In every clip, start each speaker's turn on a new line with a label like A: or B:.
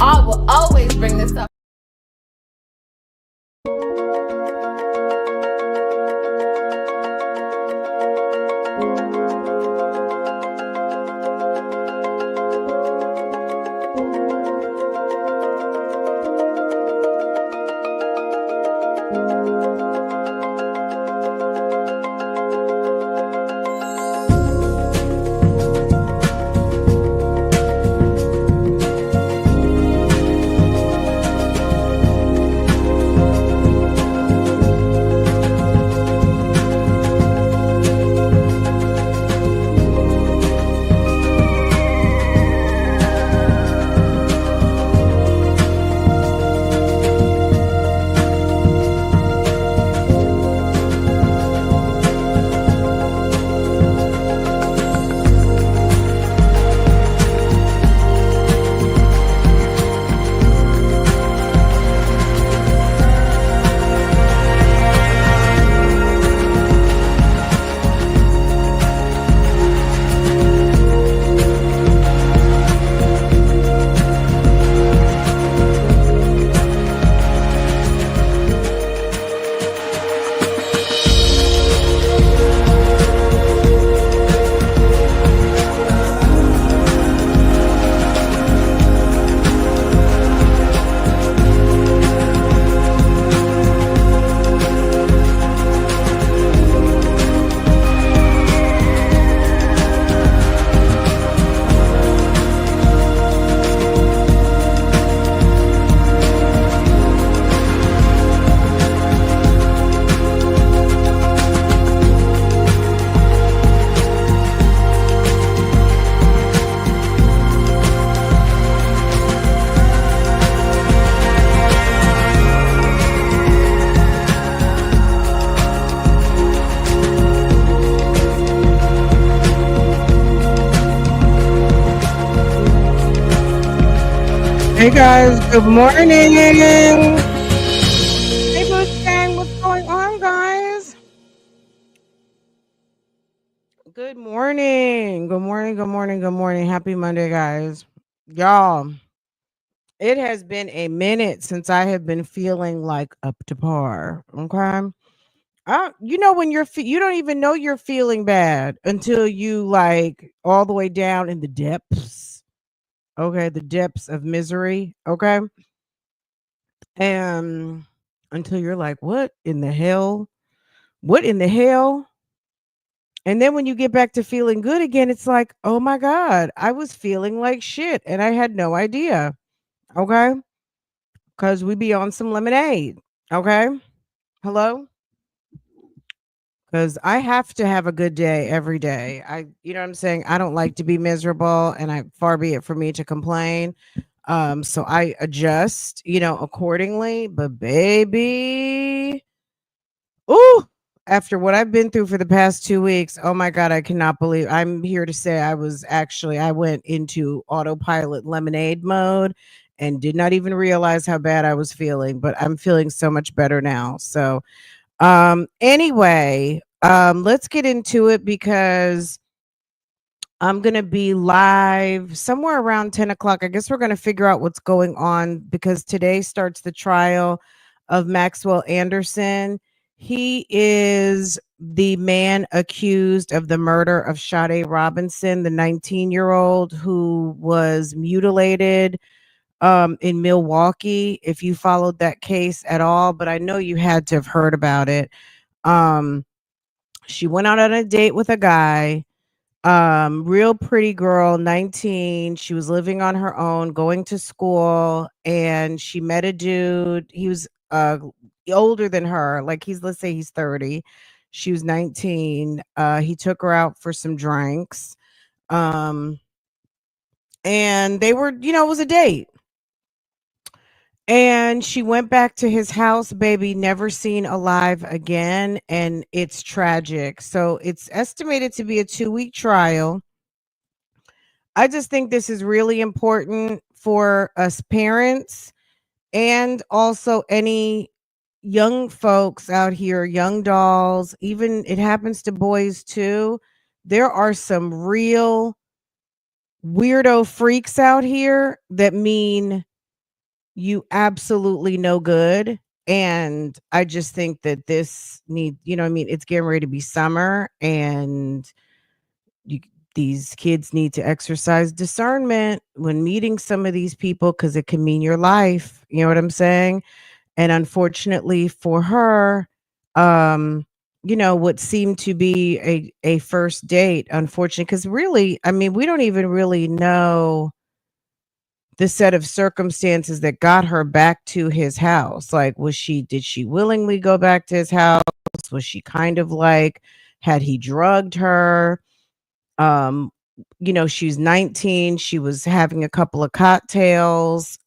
A: I will always bring this up.
B: Hey guys, good morning. Hey Boost Gang, what's going on, guys? Good morning. Good morning. Good morning. Good morning. Happy Monday, guys. Y'all, it has been a minute since I have been feeling like up to par. Okay. You know when you don't even know you're feeling bad until you like all the way down in the depths. Okay, the depths of misery. Okay. And until you're like, what in the hell? What in the hell? And then when you get back to feeling good again, it's like, oh my God, I was feeling like shit and I had no idea. Okay. Because we be on some lemonade. Okay. Hello. Because I have to have a good day every day. You know what I'm saying? I don't like to be miserable and far be it for me to complain. So I adjust, accordingly. But baby, ooh, after what I've been through for the past 2 weeks, oh my God, I cannot believe I'm here to say I went into autopilot lemonade mode and did not even realize how bad I was feeling, but I'm feeling so much better now. So, anyway, let's get into it because I'm going to be live somewhere around 10 o'clock. I guess we're going to figure out what's going on because today starts the trial of Maxwell Anderson. He is the man accused of the murder of Sade Robinson, the 19-year-old who was mutilated in Milwaukee. If you followed that case at all, but I know you had to have heard about it. She went out on a date with a guy, real pretty girl, 19. She was living on her own, going to school, and she met a dude. He was older than her. Like let's say he's 30. She was 19. He took her out for some drinks. And they were, it was a date. And she went back to his house, baby, never seen alive again. And it's tragic. So it's estimated to be a 2-week trial. I just think this is really important for us parents and also any young folks out here, young dolls, even it happens to boys too. There are some real weirdo freaks out here that mean you absolutely no good. And I just think that this need, what I mean, it's getting ready to be summer, and you, these kids need to exercise discernment when meeting some of these people, because it can mean your life. You know what I'm saying? And unfortunately for her, um, what seemed to be a first date, unfortunately, because really, I mean, we don't even really know the set of circumstances that got her back to his house. Like, did she willingly go back to his house? Was she kind of like, had he drugged her? Um, she's 19. She was having a couple of cocktails.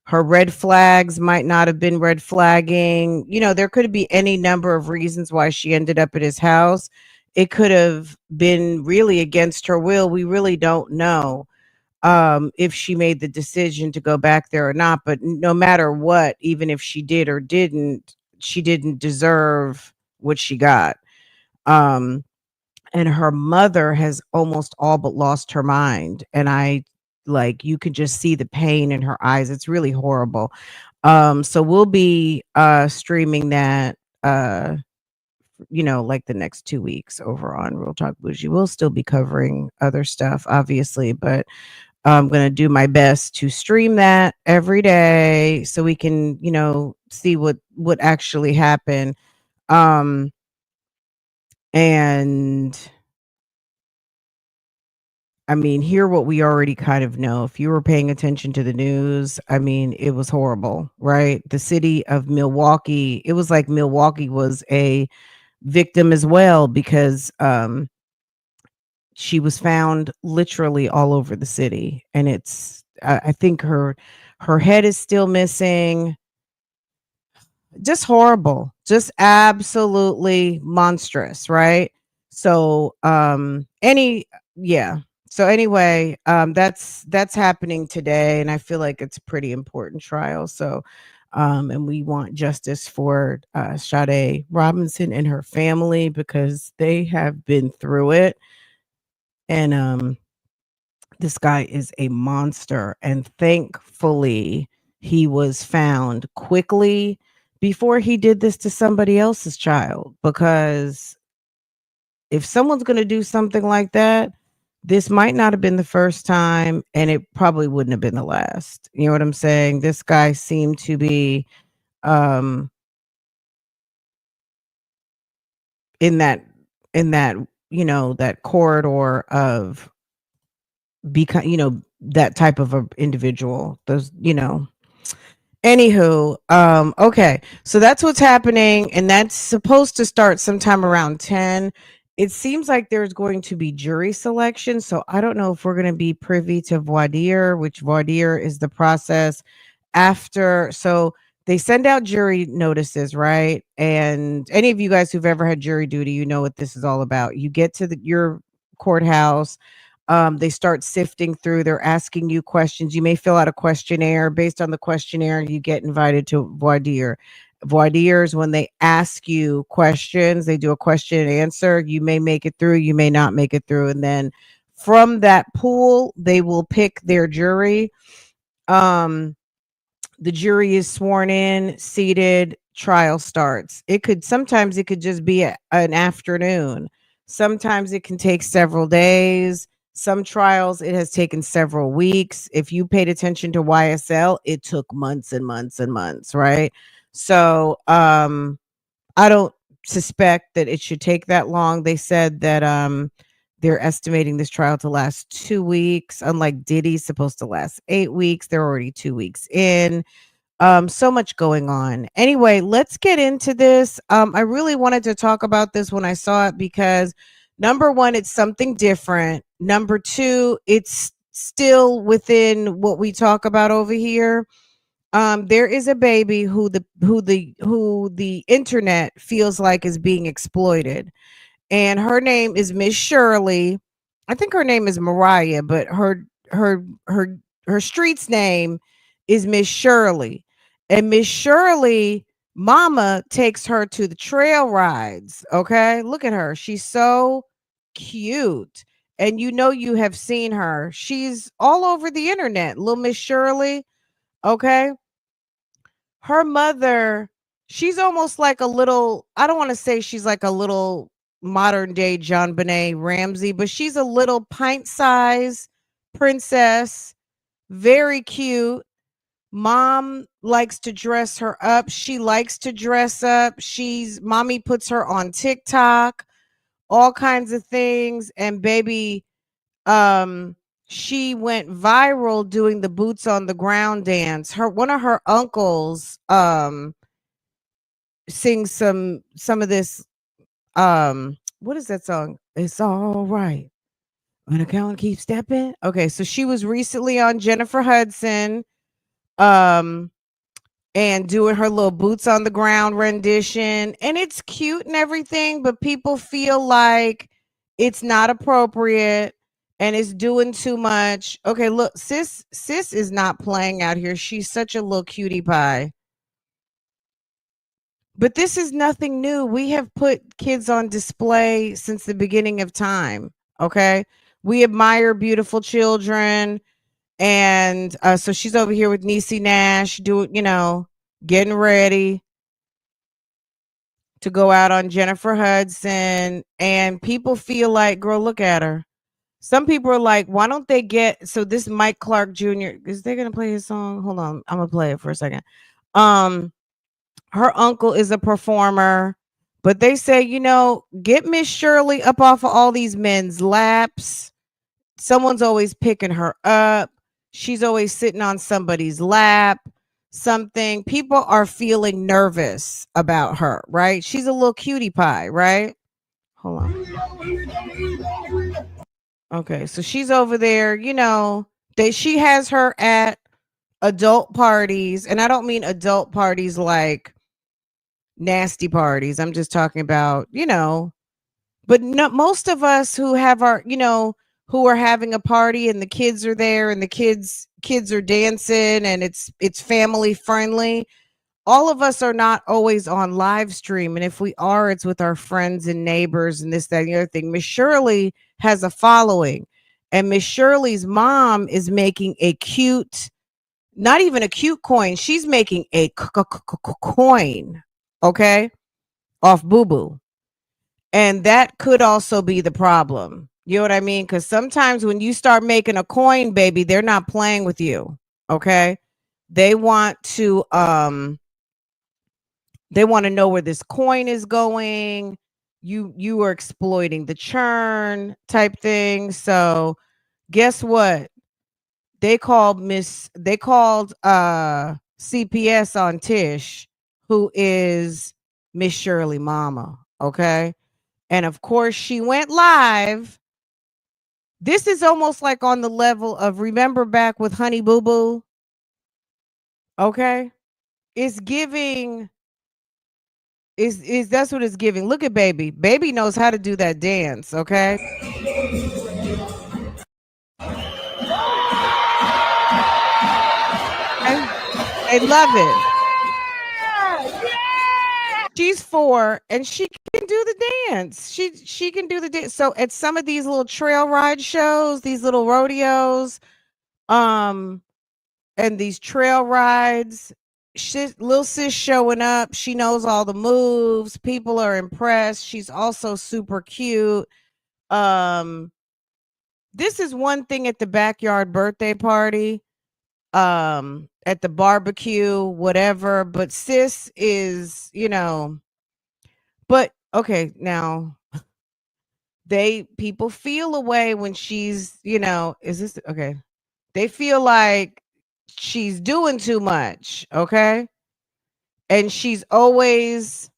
B: Her red flags might not have been red flagging. There could be any number of reasons why she ended up at his house. It could have been really against her will. We really don't know if she made the decision to go back there or not. But no matter what, even if she did or didn't, she didn't deserve what she got. Um, and her mother has almost all but lost her mind. And you could just see the pain in her eyes. It's really horrible. So we'll be streaming that like the next 2 weeks over on Real Talk Bougie. We'll still be covering other stuff, obviously, but I'm going to do my best to stream that every day so we can, see what actually happened. And I mean, hear what we already kind of know. If you were paying attention to the news, I mean, it was horrible, right? The city of Milwaukee, it was like Milwaukee was a victim as well, because she was found literally all over the city. And I think her head is still missing. Just horrible, just absolutely monstrous, right? So any yeah, so anyway, that's happening today, and I feel like it's a pretty important trial. So and we want justice for Sade Robinson and her family, because they have been through it. And this guy is a monster, and thankfully he was found quickly before he did this to somebody else's child, because if someone's going to do something like that, this might not have been the first time, and it probably wouldn't have been the last. You know what I'm saying? This guy seemed to be um in that that corridor of that type of a individual. Those, anywho, okay, so that's what's happening, and that's supposed to start sometime around 10. It seems like there's going to be jury selection, so I don't know if we're going to be privy to voir dire, which voir dire is the process after. So they send out jury notices, right? And any of you guys who've ever had jury duty, you know what this is all about. You get to your courthouse. They start sifting through. They're asking you questions. You may fill out a questionnaire. Based on the questionnaire, you get invited to voir dire. Voir dire is when they ask you questions. They do a question and answer. You may make it through. You may not make it through. And then from that pool, they will pick their jury. The jury is sworn in, seated, trial starts. Sometimes it could just be an afternoon. Sometimes it can take several days. Some trials it has taken several weeks. If you paid attention to YSL, it took months and months and months, right? So I don't suspect that it should take that long. They said that they're estimating this trial to last 2 weeks. Unlike Diddy's supposed to last 8 weeks, they're already 2 weeks in. So much going on. Anyway, let's get into this. I really wanted to talk about this when I saw it, because number one, it's something different. Number two, it's still within what we talk about over here. There is a baby who the internet feels like is being exploited, and her name is Miss Shirley. I think her name is Mariah, but her street's name is Miss Shirley. And Miss Shirley mama takes her to the trail rides. Okay? Look at her. She's so cute. and you know you have seen her. She's all over the internet. Little Miss Shirley, okay? Her mother, she's almost like a little, I don't want to say she's like a little modern day John Benet Ramsey, but she's a little pint size princess, very cute. Mom likes to dress her up. She likes to dress up. Mommy puts her on TikTok, all kinds of things. And baby, she went viral doing the boots on the ground dance. One of her uncles sings some of this what is that song? It's all right when a count keeps stepping. Okay, so she was recently on Jennifer Hudson um and doing her little boots on the ground rendition, and it's cute and everything, but people feel like it's not appropriate and it's doing too much. Okay, look, sis is not playing out here. She's such a little cutie pie. But this is nothing new. We have put kids on display since the beginning of time. Okay, we admire beautiful children. And so she's over here with Niecy Nash doing, getting ready to go out on Jennifer Hudson. And people feel like, girl, look at her. Some people are like, why don't they so this Mike Clark Jr., is they going to play his song? Hold on. I'm going to play it for a second. Her uncle is a performer, but they say, get Miss Shirley up off of all these men's laps. Someone's always picking her up. She's always sitting on somebody's lap, something. People are feeling nervous about her, right? She's a little cutie pie, right? Hold on. Okay, so she's over there, she has her at adult parties, and I don't mean adult parties like nasty parties. I'm just talking about, but no, most of us who have our, who are having a party and the kids are there and the kids are dancing and it's family friendly. All of us are not always on live stream, and if we are, it's with our friends and neighbors and this, that, and the other thing. Miss Shirley has a following, and Miss Shirley's mom is making a cute, not even a cute coin. She's making a coin, okay, off Boo Boo. And that could also be the problem. You know what I mean? Because sometimes when you start making a coin, baby, they're not playing with you. Okay. They want to know where this coin is going. You are exploiting the churn type thing. So guess what? They called CPS on Tish, who is Miss Shirley mama. Okay. And of course, she went live. This is almost like on the level of, remember back with Honey Boo Boo? Okay. It's giving, is that's what it's giving. Look at baby. Baby knows how to do that dance, okay? They love it. She's 4 and she can do the dance. She can do the dance. So at some of these little trail ride shows, these little rodeos, and these trail rides, little sis showing up. She knows all the moves. People are impressed. She's also super cute. This is one thing at the backyard birthday party, at the barbecue, whatever, but sis is, but okay, now people feel a way when she's, is this okay? They feel like she's doing too much, okay? And she's always,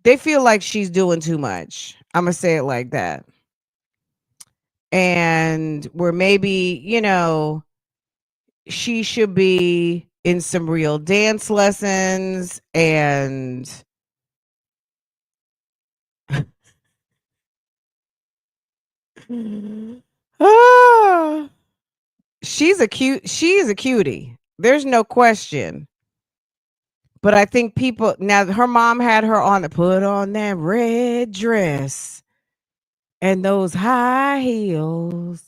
B: they feel like she's doing too much. I'm going to say it like that. And where maybe, she should be in some real dance lessons and ah, she is a cutie. There's no question. But I think people now, her mom had her on to put on that red dress and those high heels.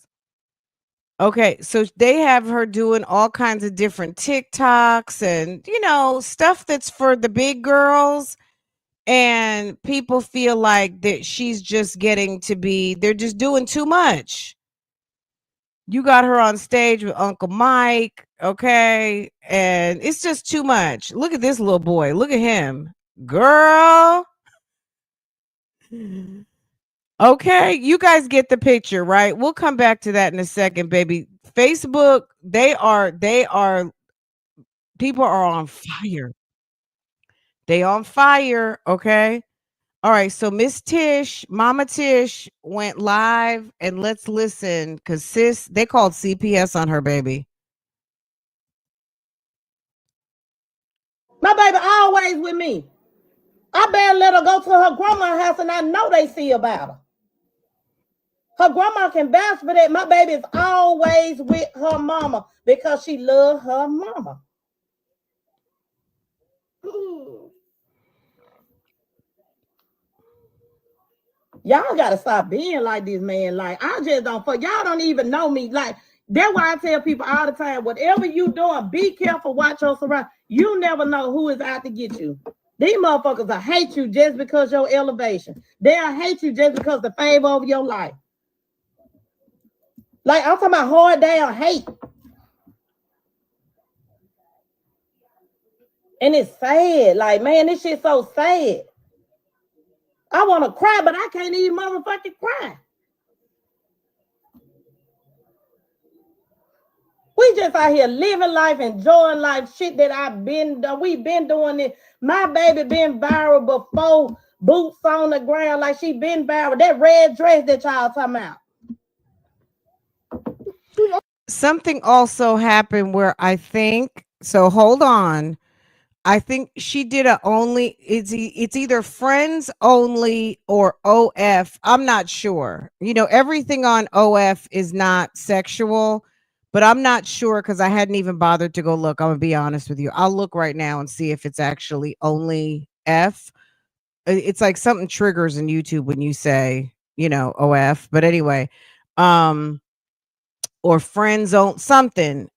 B: Okay, so they have her doing all kinds of different TikToks and, stuff that's for the big girls. And people feel like that she's just getting to be, they're just doing too much. You got her on stage with Uncle Mike, okay? And it's just too much. Look at this little boy. Look at him. Girl. Okay, you guys get the picture, right? We'll come back to that in a second, baby. Facebook, people are on fire. They on fire, okay? All right, so Miss Tish, Mama Tish went live, and let's listen because sis, they called CPS on her, baby.
C: My baby always with me. I better let her go to her grandma's house, and I know they see about her. Her grandma can vouch for that. My baby is always with her mama because she loves her mama. Y'all gotta stop being like this, man. Like, I just don't fuck. Y'all don't even know me. Like, that's why I tell people all the time, whatever you doing, be careful, watch your surround. You never know who is out to get you. These motherfuckers will hate you just because your elevation. They'll hate you just because the favor over your life. Like, I'm talking about hard down hate. And it's sad. Like, man, this shit's so sad. I want to cry, but I can't even motherfucking cry. We just out here living life, enjoying life, shit that we've been doing it. My baby been viral before boots on the ground, like she been viral. That red dress that y'all talking about.
B: Something also happened where I think, so hold on. I think she did it's either friends only or OF. I'm not sure. Everything on OF is not sexual, but I'm not sure because I hadn't even bothered to go look. I'm gonna be honest with you. I'll look right now and see if it's actually only F. It's like something triggers in YouTube when you say, OF. But anyway, or friends on something.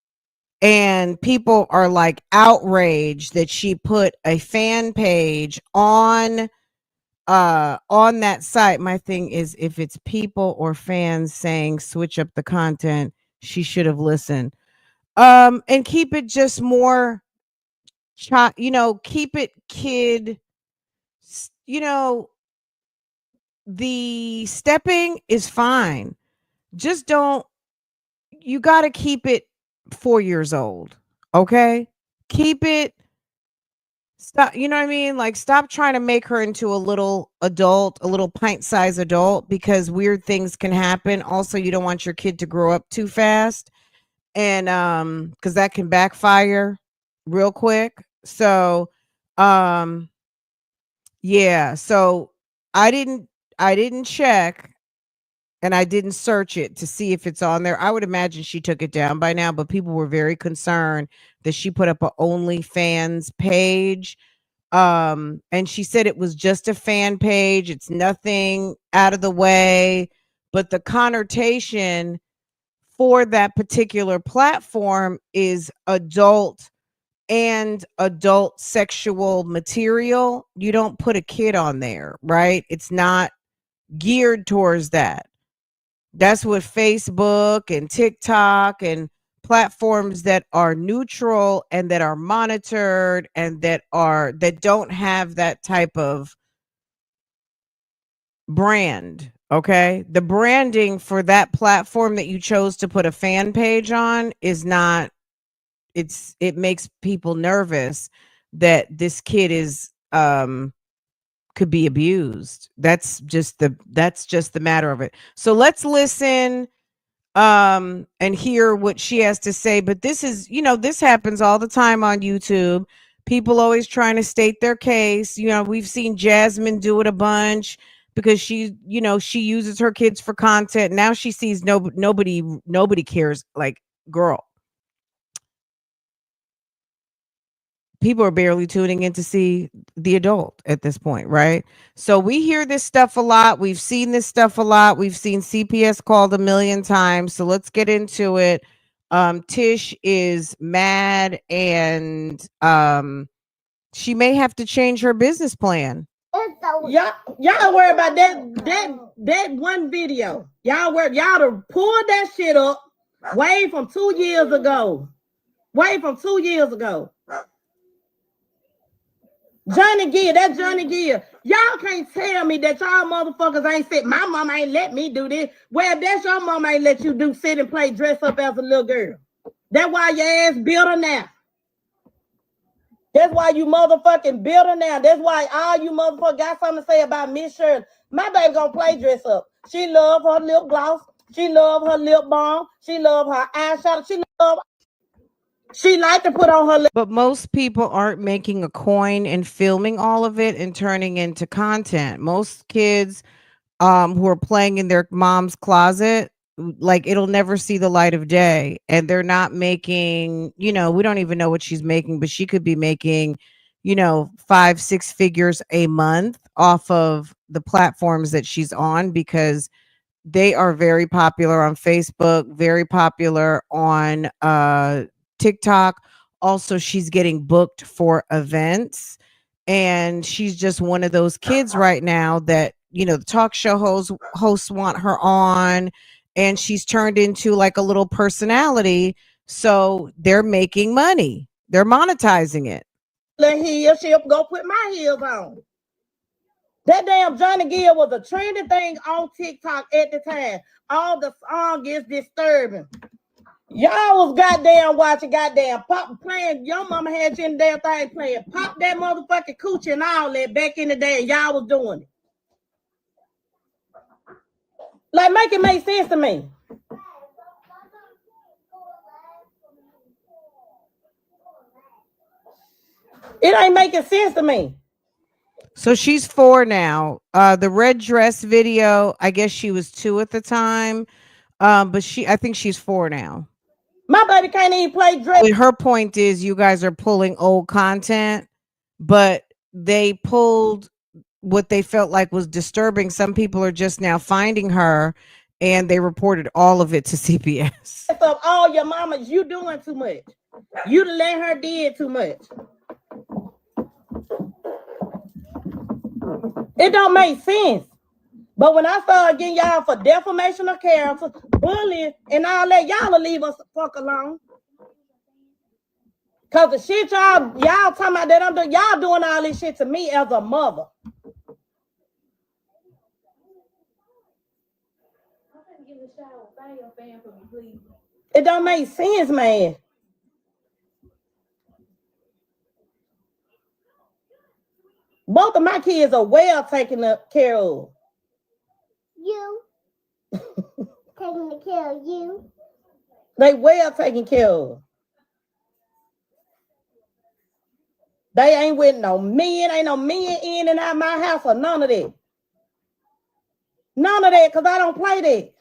B: And people are like outraged that she put a fan page on that site. My thing is, if it's people or fans saying switch up the content, she should have listened. And keep it just more keep it kid, the stepping is fine. Just don't, you got to keep it 4 years old. Okay? Keep it, stop, you know what I mean? Like, stop trying to make her into a little adult, a little pint-sized adult, because weird things can happen. Also, you don't want your kid to grow up too fast, and because that can backfire real quick. So, yeah. So I didn't check, and I didn't search it to see if it's on there. I would imagine she took it down by now, but people were very concerned that she put up a OnlyFans page. And she said it was just a fan page. It's nothing out of the way, but the connotation for that particular platform is adult and adult sexual material. You don't put a kid on there, right? It's not geared towards that. That's what Facebook and TikTok and platforms that are neutral and that are monitored and that don't have that type of brand. Okay. The branding for that platform that you chose to put a fan page on is not, it makes people nervous that this kid is could be abused. That's just the matter of it. So let's listen and hear what she has to say. But this is, this happens all the time on YouTube. People always trying to state their case. We've seen Jasmine do it a bunch because she uses her kids for content. Now she sees nobody cares. Like, girl, people are barely tuning in to see the adult at this point, right? So we hear this stuff a lot. We've seen this stuff a lot. We've seen CPS called a million times. So let's get into it. Tish is mad, and she may have to change her business plan.
C: Y'all worry about that one video. Y'all to pull that shit up way from 2 years ago. Johnny Gill, that's Johnny Gill. Y'all can't tell me that y'all motherfuckers ain't said, my mom ain't let me do this. Well, that's your mom ain't let you do sit and play dress up as a little girl. That's why your ass bitter now. That's why you motherfucking bitter now. That's why all you motherfuckers got something to say about Miss Shirley. My baby gonna play dress up. She love her lip gloss. She love her lip balm. She love her eyeshadow. She like to put on her lip.
B: But most people aren't making a coin and filming all of it and turning into content. Most kids who are playing in their mom's closet, like it'll never see the light of day, and they're not making, we don't even know what she's making, but she could be making 5-6 figures a month off of the platforms that she's on, because they are very popular on Facebook, very popular on TikTok. Also, she's getting booked for events, and she's just one of those kids right now that the talk show hosts want her on, and she's turned into like a little personality. So they're making money. They're monetizing it.
C: She'll go put my heels on. That damn Johnny Gill was a trendy thing on TikTok at the time. All the song is disturbing. Y'all was goddamn watching goddamn pop playing. Your mama had you in the damn thing playing. Pop that motherfucking coochie and all that back in the day, and y'all was doing it. Like, make it make sense to me. It ain't making sense to me.
B: So she's 4 now. The red dress video, I guess she was 2 at the time. But I think she's 4 now.
C: My baby can't even play dress.
B: But her point is, you guys are pulling old content, but they pulled what they felt like was disturbing. Some people are just now finding her, and they reported all of it to CPS.
C: Of all your mamas, you doing too much. You let her did too much. It don't make sense. But when I start getting y'all for defamation of character, bullying, and all that, y'all will leave us the fuck alone. Cause the shit y'all talking about that I'm doing, y'all doing all this shit to me as a mother. It don't make sense, man. Both of my kids are well taken care of. You. Taking care of you. They well taken care of. They ain't with no men. Ain't no men in and out my house or none of that. None of that, because I don't play that.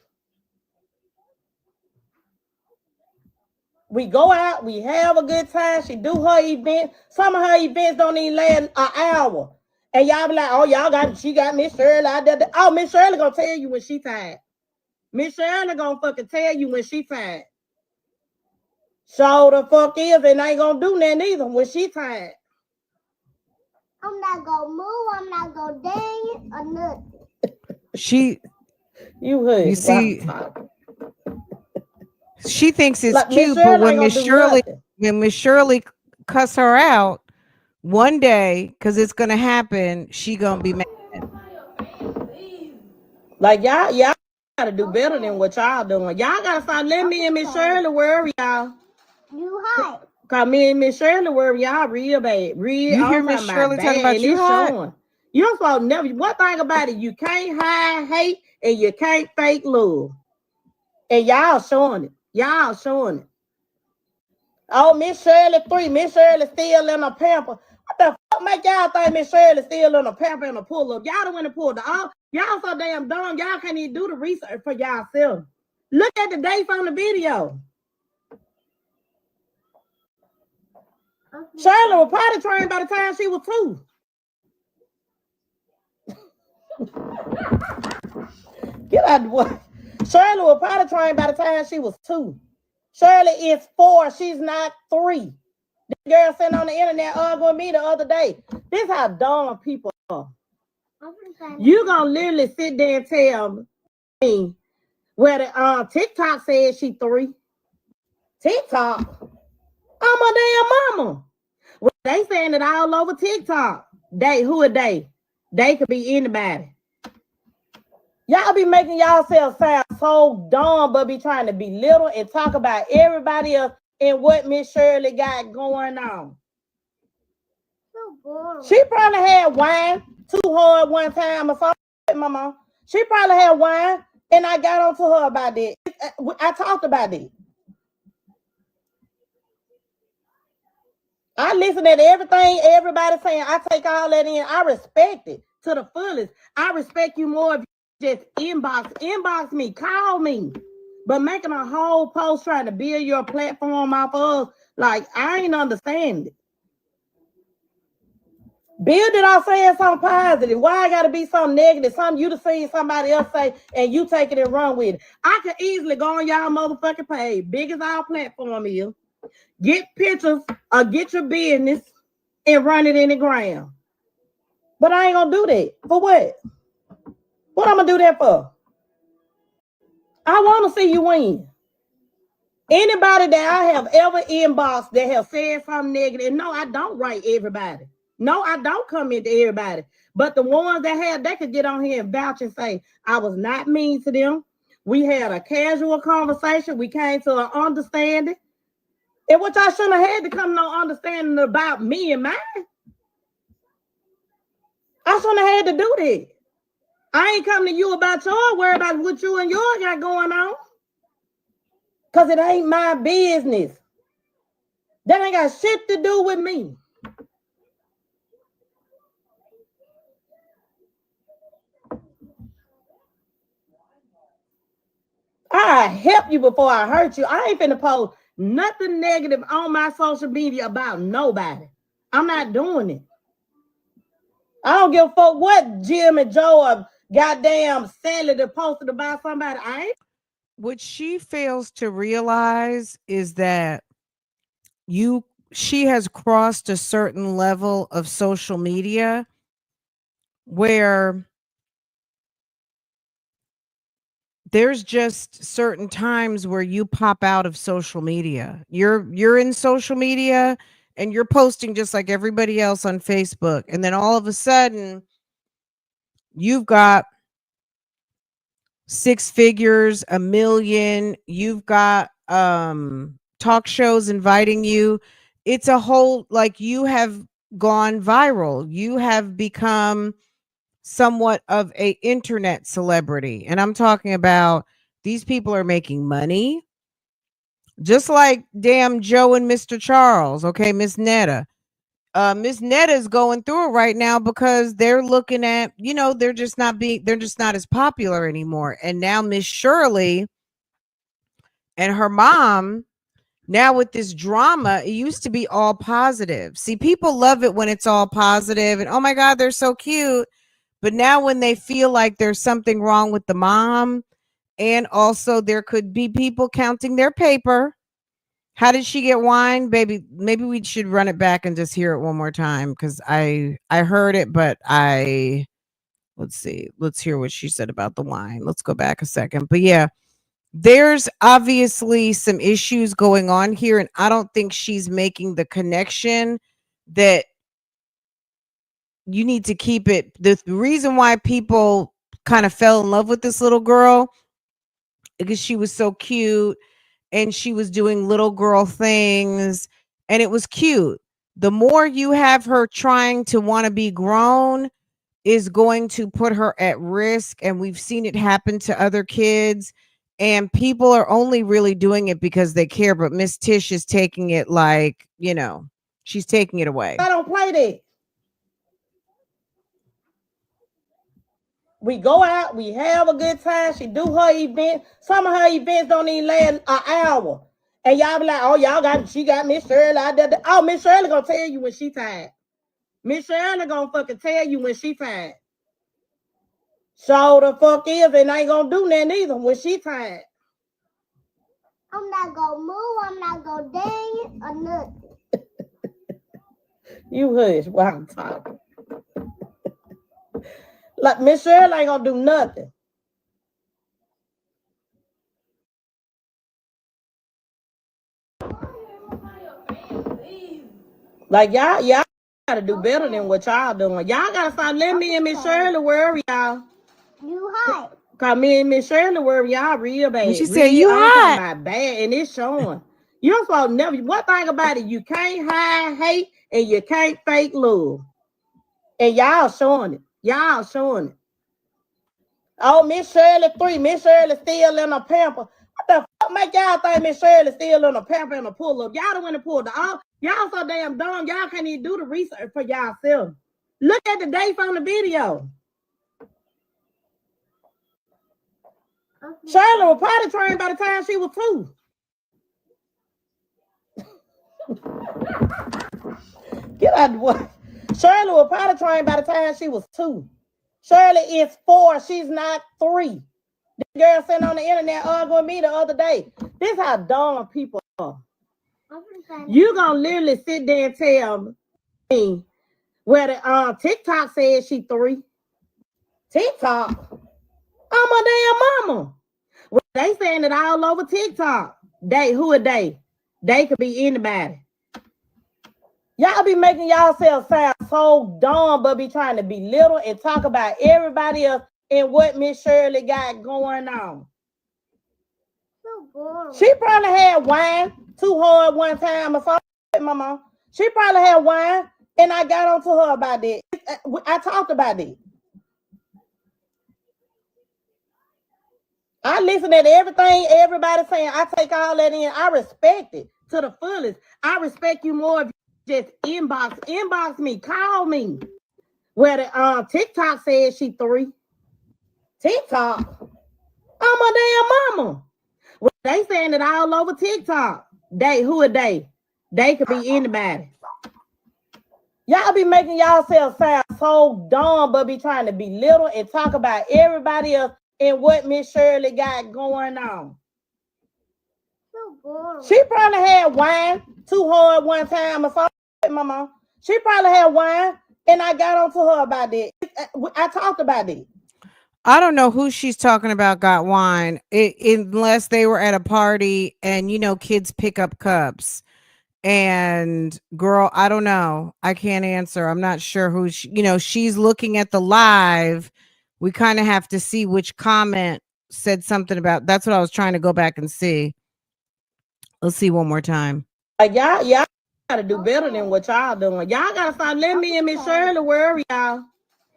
C: We go out, we have a good time. She do her event. Some of her events don't even last an hour. And y'all be like, oh, she got Miss Shirley. Oh, Miss Shirley gonna tell you when she tired. Miss Shirley gonna fucking tell you when she tired. So the fuck is, and ain't gonna do nothing either when she tired. I'm not gonna move, I'm not gonna dance or nothing. You
B: see, she thinks it's
C: like,
B: cute, but when Miss Shirley cuss her out one day, because it's gonna happen, she gonna be mad.
C: Like, y'all gotta do better than what y'all doing. Y'all gotta start letting me and Miss Shirley worry y'all. You hot. Cause me and Miss Shirley worry y'all real bad.
B: You hear Miss Shirley talking about you hot?
C: Showing. You don't supposed to never. One thing about it, you can't hide hate and you can't fake love. And y'all showing it. Y'all showing it. Oh, Miss Shirley 3. Miss Shirley still in a pamper. What the fuck make y'all think Miss Shirley still in a pamper and a pull up? Y'all don't want to pull the all. Y'all so damn dumb. Y'all can't even do the research for y'allself. Look at the dates on the video. Shirley was potty trained by the time she was 2. Get out the way. Shirley was potty trained by the time she was 2. Shirley is 4. She's not 3. The girl sitting on the internet arguing with me the other day. This is how dumb people are. You gonna literally sit there and tell me where the TikTok says she 3. TikTok? I'm a damn mama. Well, they saying it all over TikTok. Who are they? They could be anybody. Y'all be making yourself sound so dumb, but be trying to belittle and talk about everybody else and what Miss Shirley got going on. She probably had wine too hard one time or something, mama. She probably had wine, and I got on to her about that. I talked about it. I listen to everything everybody's saying. I take all that in. I respect it to the fullest. I respect you more if you just inbox me, call me. But making a whole post trying to build your platform off of, like, I ain't understand it. Build it off saying something positive. Why I gotta be something negative? Something you have seen somebody else say and you take it and run with it. I could easily go on y'all motherfucking page, big as our platform is, get pictures or get your business and run it in the ground. But I ain't gonna do that. For what? What I'm gonna do that for? I want to see you win. Anybody that I have ever inboxed that have said something negative, no, I don't write everybody. No, I don't comment to everybody. But the ones that have, they could get on here and vouch and say, I was not mean to them. We had a casual conversation. We came to an understanding. And which I shouldn't have had to come to no understanding about me and mine. I shouldn't have had to do that. I ain't coming to you about your worry about what you and yours got going on. Because it ain't my business. That ain't got shit to do with me. I help you before I hurt you. I ain't finna post nothing negative on my social media about nobody. I'm not doing it. I don't give a fuck what Jim and Joe or goddamn Sally that posted about somebody. I ain't.
B: What she fails to realize is that she has crossed a certain level of social media where there's just certain times where you pop out of social media. You're in social media and you're posting just like everybody else on Facebook. And then all of a sudden you've got 6 figures, 1 million, you've got talk shows inviting you. It's a whole, like, you have gone viral. You have become somewhat of a internet celebrity. And I'm talking about these people are making money. Just like damn Joe and Mr. Charles, okay, Miss Netta. Miss Netta is going through it right now because they're looking at, they're just not as popular anymore. And now Miss Shirley and her mom, now with this drama, it used to be all positive. See, people love it when it's all positive and oh my God, they're so cute. But now when they feel like there's something wrong with the mom, and also there could be people counting their paper. How did she get wine, baby? Maybe we should run it back and just hear it one more time because I heard it, but let's see. Let's hear what she said about the wine. Let's go back a second. But yeah, there's obviously some issues going on here, and I don't think she's making the connection that you need to keep it. The reason why people kind of fell in love with this little girl because she was so cute and she was doing little girl things and it was cute. The more you have her trying to want to be grown is going to put her at risk. And we've seen it happen to other kids and people are only really doing it because they care. But Miss Tish is taking it like, she's taking it away.
C: I don't play that. We go out, we have a good time. She do her event. Some of her events don't even last an hour. And y'all be like, oh, she got Miss Shirley. Oh, Miss Shirley gonna tell you when she tired. Miss Shirley gonna fucking tell you when she tired. So the fuck is, and ain't gonna do nothing either when she tired.
D: I'm not gonna move, I'm not gonna dance or nothing.
C: You hush while I'm talking. Like Miss Shirley ain't gonna do nothing. Like y'all gotta do better than what y'all doing. Y'all gotta start letting me and Miss Shirley worry y'all.
D: You hot.
C: Cause me and Miss Shirley worry y'all real bad.
B: And she said you
C: I'm
B: hot.
C: talking about bad, and it's showing. You don't supposed to never. One thing about it, you can't hide hate and you can't fake love. And y'all showing it. Y'all showing it. Oh, Miss Shirley 3. Miss Shirley still in a pamper. What the fuck make y'all think Miss Shirley still in a pamper and a pull up? Y'all don't want to pull the all. Y'all so damn dumb. Y'all can't even do the research for y'allself. Look at the dates on the video. Shirley was potty trained by the time she was 2. Get out the way. Shirley was potty trained by the time she was 2. Shirley is 4. She's not 3. The girl sitting on the internet arguing with me the other day. This how dumb people are. You gonna literally sit there and tell me where the TikTok says she 3. TikTok? I'm a damn mama. Well, they saying it all over TikTok. Who are they? They could be anybody. Y'all be making yourself sound so dumb, but be trying to belittle and talk about everybody else and what Miss Shirley got going on. She probably had wine too hard one time or something, Mama. She probably had wine, and I got on to her about that. I talked about it. I listen to everything everybody saying. I take all that in. I respect it to the fullest. I respect you more if you just inbox me, call me. Where the TikTok says she 3. TikTok? I'm a damn mama. Well, they saying it all over TikTok. Who are they? They could be anybody. Y'all be making yourself sound so dumb, but be trying to belittle and talk about everybody else and what Miss Shirley got going on. She probably had wine too hard one time or something, Mama. She probably had wine, and I got on to her about that. I talked about it.
B: I don't know who she's talking about got wine, unless they were at a party and, kids pick up cups. And girl, I don't know. I can't answer. I'm not sure who she's looking at the live. We kind of have to see which comment said something about. That's what I was trying to go back and see. Let's see one more time.
C: Y'all gotta do better than what y'all doing. Y'all gotta start letting me and Miss Shirley worry y'all.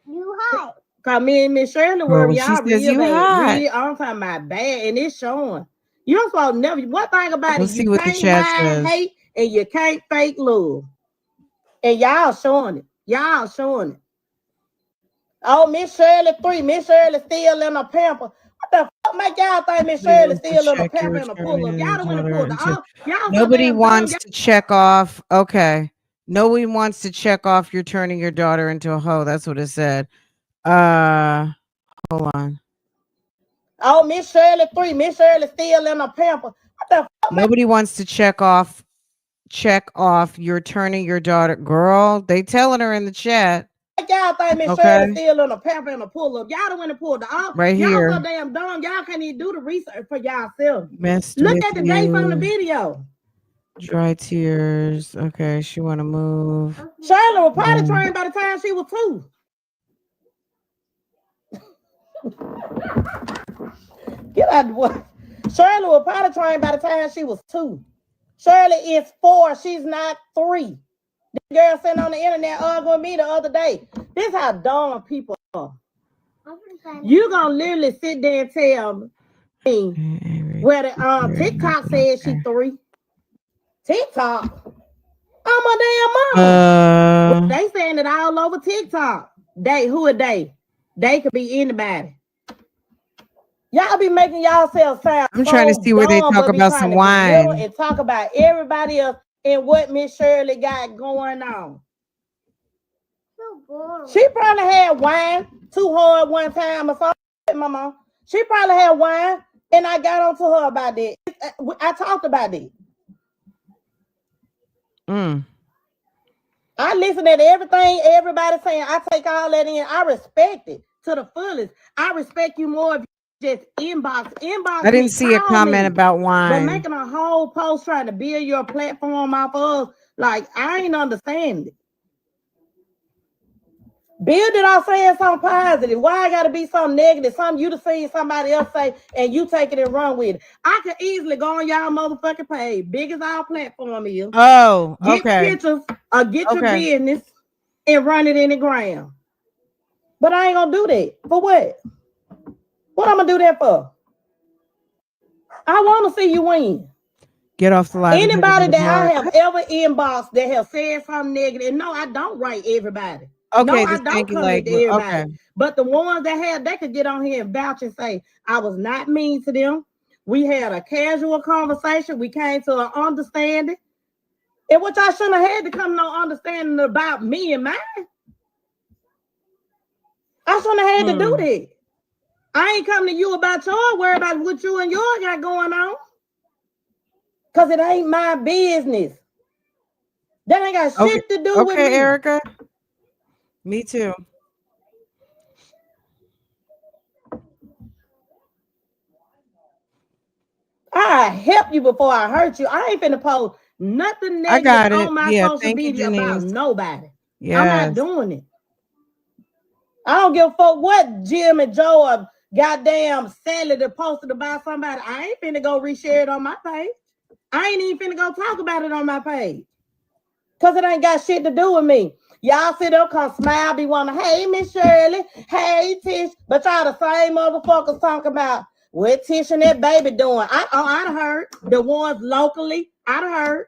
D: You hot.
C: Cause me and Miss Shirley worry y'all real bad.
B: Real,
C: I'm talking about bad, and it's showing. You don't supposed to never. One thing about
B: Let's
C: it,
B: see
C: you
B: what the
C: can't
B: chat
C: hide
B: says.
C: hate and you can't fake love. And y'all showing it. Y'all showing it. Oh, Miss Shirley 3. Miss Shirley still in a pamper. What the fuck make y'all think Miss Shirley still in a pamper and a pull up? Y'all don't want to pull the y'all.
B: Nobody wants to check off. Okay. Nobody wants to check off you're turning your daughter into a hoe. That's what it said. Hold on.
C: Oh, Miss Shirley 3. Miss Shirley still in a pamper. What the fuck?
B: Nobody wants to check off you're turning your daughter. Girl, they telling her in the chat.
C: Y'all think Miss Shirley still in a pamper and a pull up. Y'all don't want to pull the all.
B: Right
C: y'all
B: here.
C: So damn dumb. Y'all can't even do the research for y'allself.
B: Messed
C: Look
B: with
C: at the
B: you.
C: dates on the video.
B: Dry tears. Okay, she want to move.
C: Shirley was potty trained by the time she was 2. Get out the way. Shirley was potty trained by the time she was 2. Shirley is 4. She's not 3. The girl sitting on the internet arguing with me the other day. This how dumb people are. You gonna literally sit there and tell me where the TikTok says she 3. Tiktok? I'm a damn mama. They saying it all over TikTok. Who are they? They could be anybody. Y'all be making yourself sound
B: I'm
C: so
B: trying to see where they
C: dumb,
B: talk
C: but be
B: about
C: trying
B: some
C: to belittle
B: wine.
C: and talk about everybody else and what Miss Shirley got going on.
D: So boring.
C: She probably had wine too hard one time or something, Mama. She probably had wine, and I got on to her about that. I talked about it. I listen to everything everybody saying. I take all that in. I respect it to the fullest. I respect you more if you just inbox.
B: I didn't see a comment about
C: But
B: wine.
C: making a whole post trying to build your platform off of, like, I ain't understand it. Build it off saying something positive. Why I gotta be something negative? Something you to see somebody else say and you take it and run with it. I could easily go on y'all motherfucking page, big as our platform is.
B: Oh,
C: Get
B: okay.
C: pictures or get your
B: Okay.
C: business and run it in the ground. But I ain't gonna do that. For what? What I'm gonna do that for? I want to see you win.
B: Get off the live.
C: Anybody that I have ever inboxed that have said something negative, no, I don't write everybody.
B: Okay,
C: No, I
B: just
C: don't
B: thank you,
C: comment
B: like,
C: to everybody.
B: okay.
C: But the ones that have, they could get on here and vouch and say, I was not mean to them. We had a casual conversation. We came to an understanding. And which I shouldn't have had to come to no understanding about me and mine. I shouldn't have had to do that. I ain't coming to you about your worry about what you and your got going on. Because it ain't my business. That ain't got shit to do with me.
B: Okay, Erica. Me too.
C: I help you before I hurt you. I ain't finna post nothing negative on my social media about nobody. Yeah. I'm not doing it. I don't give a fuck what Jim and Joe or goddamn Sally that posted about somebody. I ain't finna go reshare it on my page. I ain't even finna go talk about it on my page. Cause it ain't got shit to do with me. Y'all sit up, come smile, be wanting, hey, Miss Shirley, hey, Tish. But y'all the same motherfuckers talking about what Tish and that baby doing. I heard. The ones locally, I heard.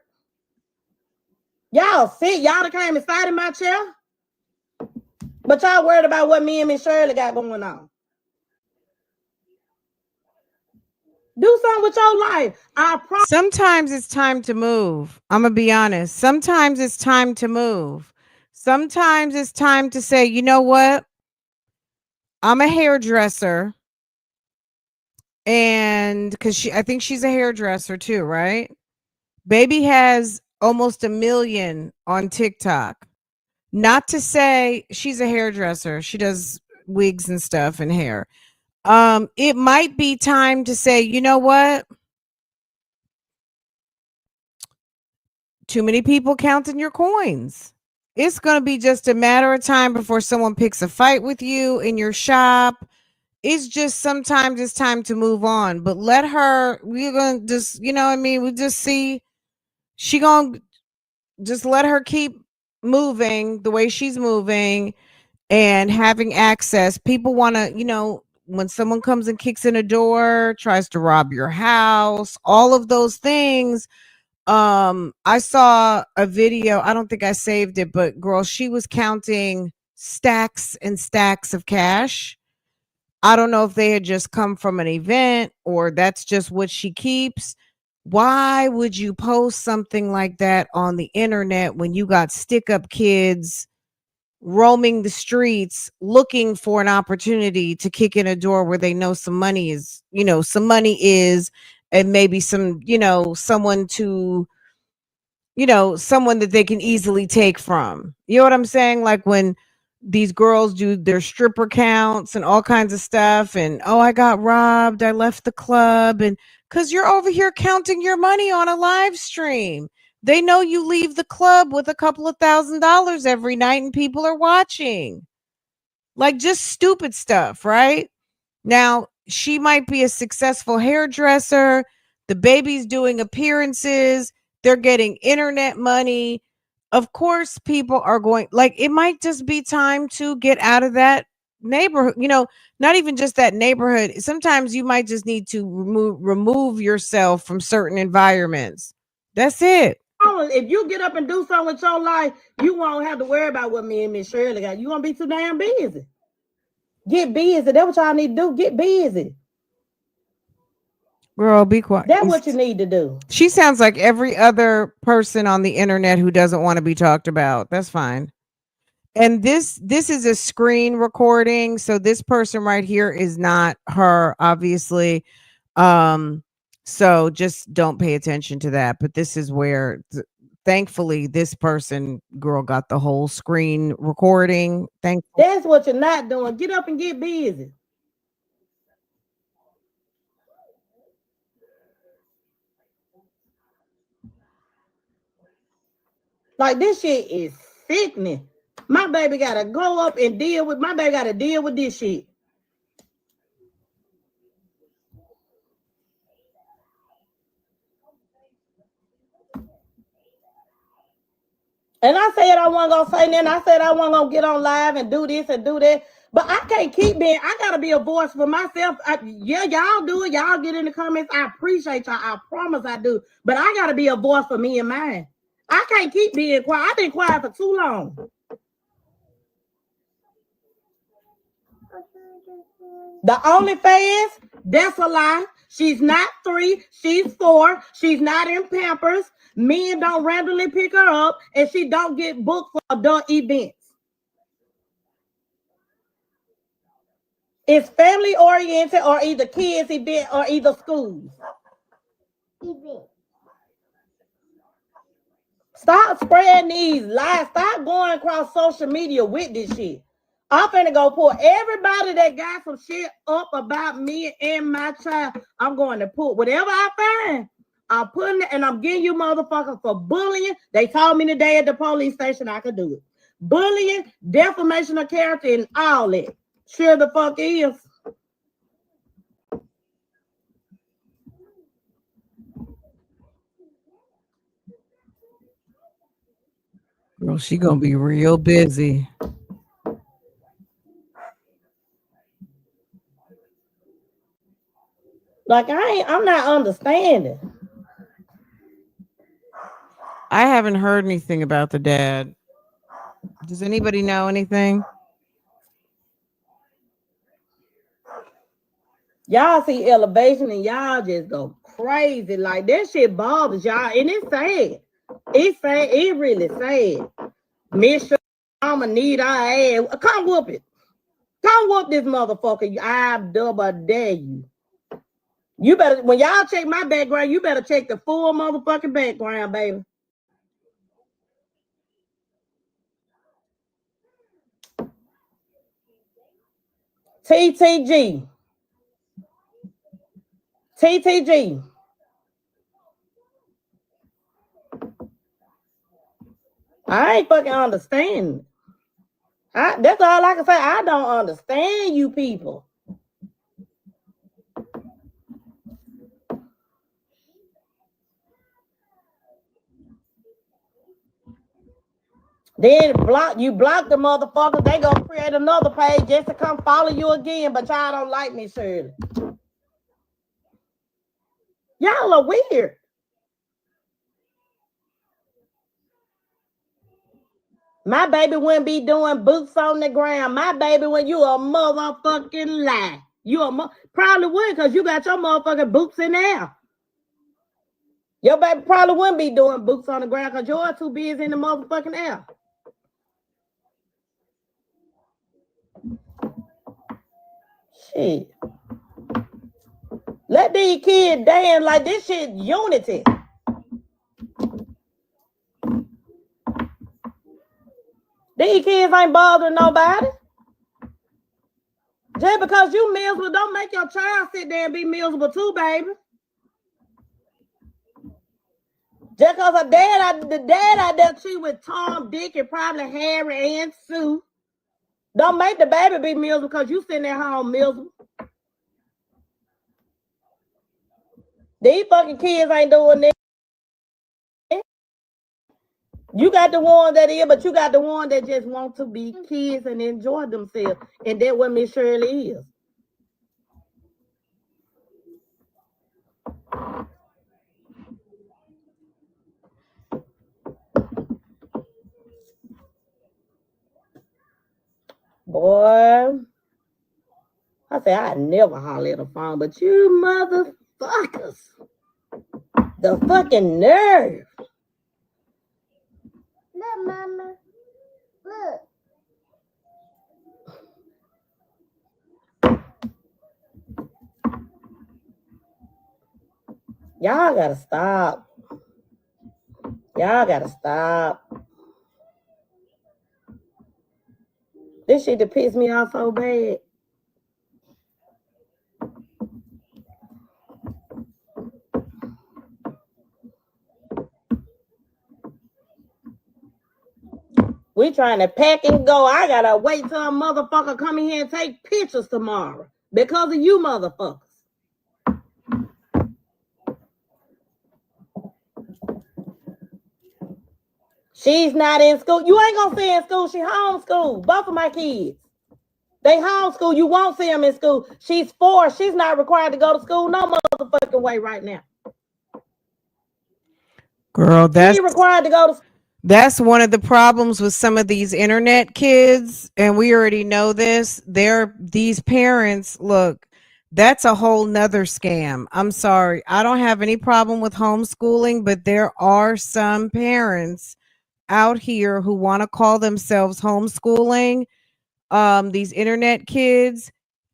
C: Y'all sit, y'all that came inside of my chair. But y'all worried about what me and Miss Shirley got going on. Do something with your life.
B: Sometimes it's time to move. I'm going to be honest. Sometimes it's time to move. Sometimes it's time to say, you know what? I'm a hairdresser. And because I think she's a hairdresser too, right? Baby has almost 1 million on TikTok. Not to say she's a hairdresser. She does wigs and stuff and hair. It might be time to say, you know what? Too many people counting your coins. It's going to be just a matter of time before someone picks a fight with you in your shop. It's just sometimes it's time to move on. But let her, we're going to just, you know what I mean? We just see, she going to just let her keep moving the way she's moving and having access. People want to, you know, when someone comes and kicks in a door, tries to rob your house, all of those things. I saw a video, I don't think I saved it, but girl, she was counting stacks and stacks of cash. I don't know if they had just come from an event or that's just what she keeps. Why would you post something like that on the internet when you got stick up kids roaming the streets looking for an opportunity to kick in a door where they know some money is, you know, some money is, and maybe some, you know, someone to, you know, someone that they can easily take from. You know what I'm saying? Like when these girls do their stripper counts and all kinds of stuff and, oh, I got robbed, I left the club, and because you're over here counting your money on a live stream. They know you leave the club with a couple of $1,000s every night and people are watching. Like just stupid stuff, right? Now, she might be a successful hairdresser. The baby's doing appearances. They're getting internet money. Of course, people are going, like, it might just be time to get out of that neighborhood. You know, not even just that neighborhood. Sometimes you might just need to remove yourself from certain environments. That's it.
C: If you get up and do something with your life, you won't have to worry about what me and Miss Shirley got. You won't be too damn busy. Get busy. That's what y'all need to do. Get busy.
B: Girl, be quiet.
C: That's what you need to do.
B: She sounds like every other person on the internet who doesn't want to be talked about. That's fine. And this is a screen recording, so this person right here is not her, obviously. So just don't pay attention to that. But this is where thankfully this person girl got the whole screen recording.
C: That's what you're not doing. Get up and get busy. Like, this shit is sickening. My baby gotta go up and deal with this shit. And I said I wasn't gonna say nothing. I said I wasn't gonna get on live and do this and do that. But I can't keep being, I gotta be a voice for myself. Yeah, y'all do it. Y'all get in the comments. I appreciate y'all. I promise I do. But I gotta be a voice for me and mine. I can't keep being quiet. I've been quiet for too long. The OnlyFans, that's a lie. She's not 3, she's 4. She's not in Pampers. Men don't randomly pick her up, and she don't get booked for adult events. It's family oriented or either kids event or either schools. Stop spreading these lies. Stop going across social media with this shit. I'm finna go pull everybody that got some shit up about me and my child. I'm going to put whatever I find. I'm putting it, and I'm getting you motherfuckers for bullying. They told me today at the police station I could do it. Bullying, defamation of character, and all that. Sure the fuck is.
B: Girl, she gonna be real busy.
C: Like, I'm not understanding.
B: I haven't heard anything about the dad. Does anybody know anything?
C: Y'all see elevation and y'all just go crazy. Like, that shit bothers y'all. And it's sad. It's sad. It really sad. Miss Shirley, I'ma need our ass. Come whoop it. Come whoop this motherfucker. I double dare you. You better, when y'all check my background, you better check the full motherfucking background, baby. TTG. TTG. I ain't fucking understanding. That's all I can say. I don't understand you people. Then block the motherfuckers. They gonna create another page just to come follow you again, but y'all don't like me, Shirley. Y'all are weird. My baby wouldn't be doing boots on the ground. My baby, when you a motherfucking lie. You probably would, because you got your motherfucking boots in there. Your baby probably wouldn't be doing boots on the ground because you're too busy in the motherfucking air. Shit. Let these kids dance like this shit unity. These kids ain't bothering nobody. Just because you miserable, don't make your child sit there and be miserable too, baby. Just because the dad out there cheat with Tom, Dick, and probably Harry and Sue. Don't make the baby be miserable because you sitting at home miserable. These fucking kids ain't doing that. You got the one that is, but you got the one that just want to be kids and enjoy themselves. And that's what Miss Shirley is. Boy, I say I never holler at a phone, but you mother Motherfuckers. The fucking nerve.
D: Look, Mama. Look.
C: Y'all gotta stop. Y'all gotta stop. This shit that pissed me off so bad. We trying to pack and go. I gotta wait till a motherfucker come in here and take pictures tomorrow because of you motherfuckers. She's not in school. You ain't gonna see her in school. She homeschooled. Both of my kids. They homeschool. You won't see them in school. She's 4. She's not required to go to school no motherfucking way right now.
B: Girl,
C: She required to go to school.
B: That's one of the problems with some of these internet kids, and we already know this. These parents, look, that's a whole nother scam. I'm sorry. I don't have any problem with homeschooling, but there are some parents out here who want to call themselves homeschooling these internet kids,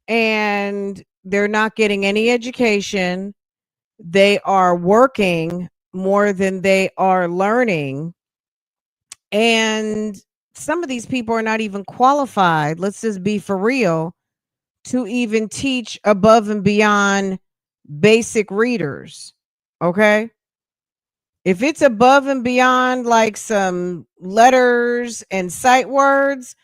B: and they're not getting any education. They are working more than they are learning. And some of these people are not even qualified, let's just be for real, to even teach above and beyond basic readers. Okay? If it's above and beyond like some letters and sight words,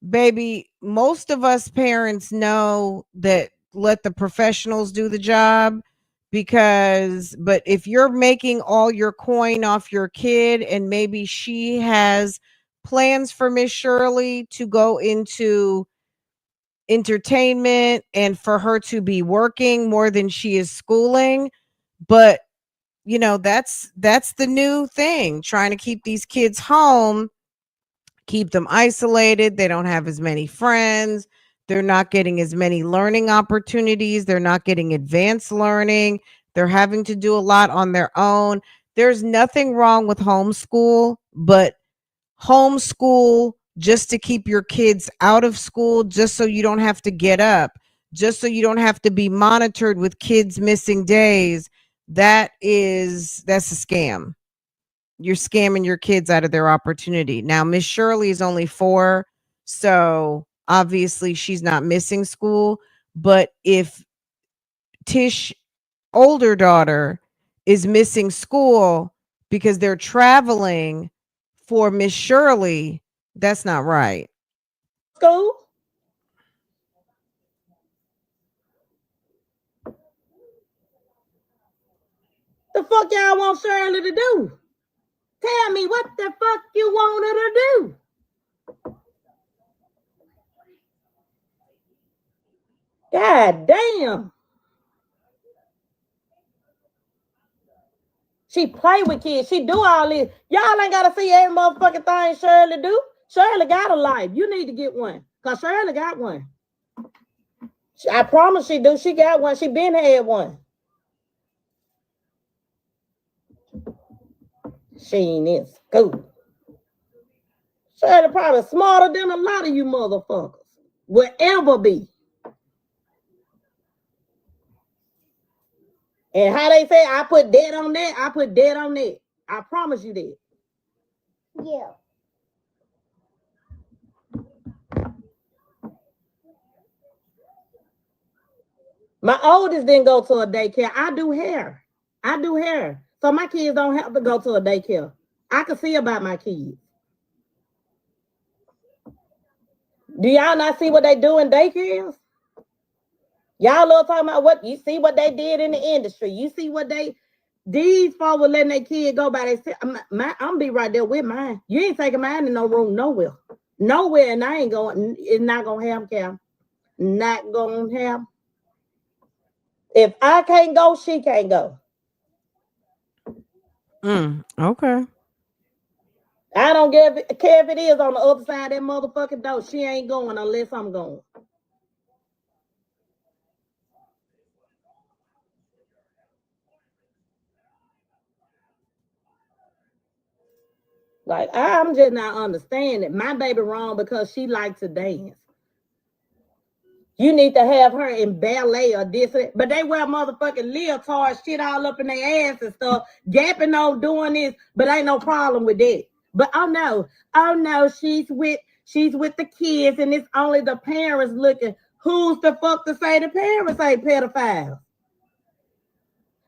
B: baby, most of us parents know that let the professionals do the job. But if you're making all your coin off your kid and maybe she has plans for Miss Shirley to go into entertainment and for her to be working more than she is schooling, but you know, that's the new thing, trying to keep these kids home, keep them isolated. They don't have as many friends. They're not getting as many learning opportunities. They're not getting advanced learning. They're having to do a lot on their own. There's nothing wrong with homeschool, but homeschool just to keep your kids out of school, just so you don't have to get up, just so you don't have to be monitored with kids missing days. That's a scam. You're scamming your kids out of their opportunity. Now, Miss Shirley is only 4, so obviously she's not missing school. But if Tish, older daughter, is missing school because they're traveling for Miss Shirley, that's not right.
C: School? The fuck y'all want Shirley to do? Tell me what the fuck you want her to do. God damn. She play with kids. She do all this. Y'all ain't got to see every motherfucking thing Shirley do. Shirley got a life. You need to get one. Because Shirley got one. I promise she do. She got one. She been had one. She ain't in school. Shirley probably smarter than a lot of you motherfuckers. Will ever be. And how they say, I put dead on that, I put dead on that. I promise you that.
D: Yeah.
C: My oldest didn't go to a daycare. I do hair. So my kids don't have to go to a daycare. I can see about my kids. Do y'all not see what they do in daycares? Y'all love talking about what you see what they did in the industry. You see what these folks were letting their kid go by themselves. I'm gonna be right there with mine. You ain't taking mine in no room nowhere. Nowhere, and I ain't going, it's not gonna have Cam. Not gonna have. If I can't go, she can't go.
B: Okay.
C: I don't care if it is on the other side of that motherfucking door. She ain't going unless I'm going. Like, I'm just not understanding. My baby wrong because she likes to dance. You need to have her in ballet or this, but they wear motherfucking leotards, shit all up in their ass and stuff, gapping on doing this, but ain't no problem with that. But oh no, she's with the kids and it's only the parents looking. Who's the fuck to say the parents ain't pedophiles?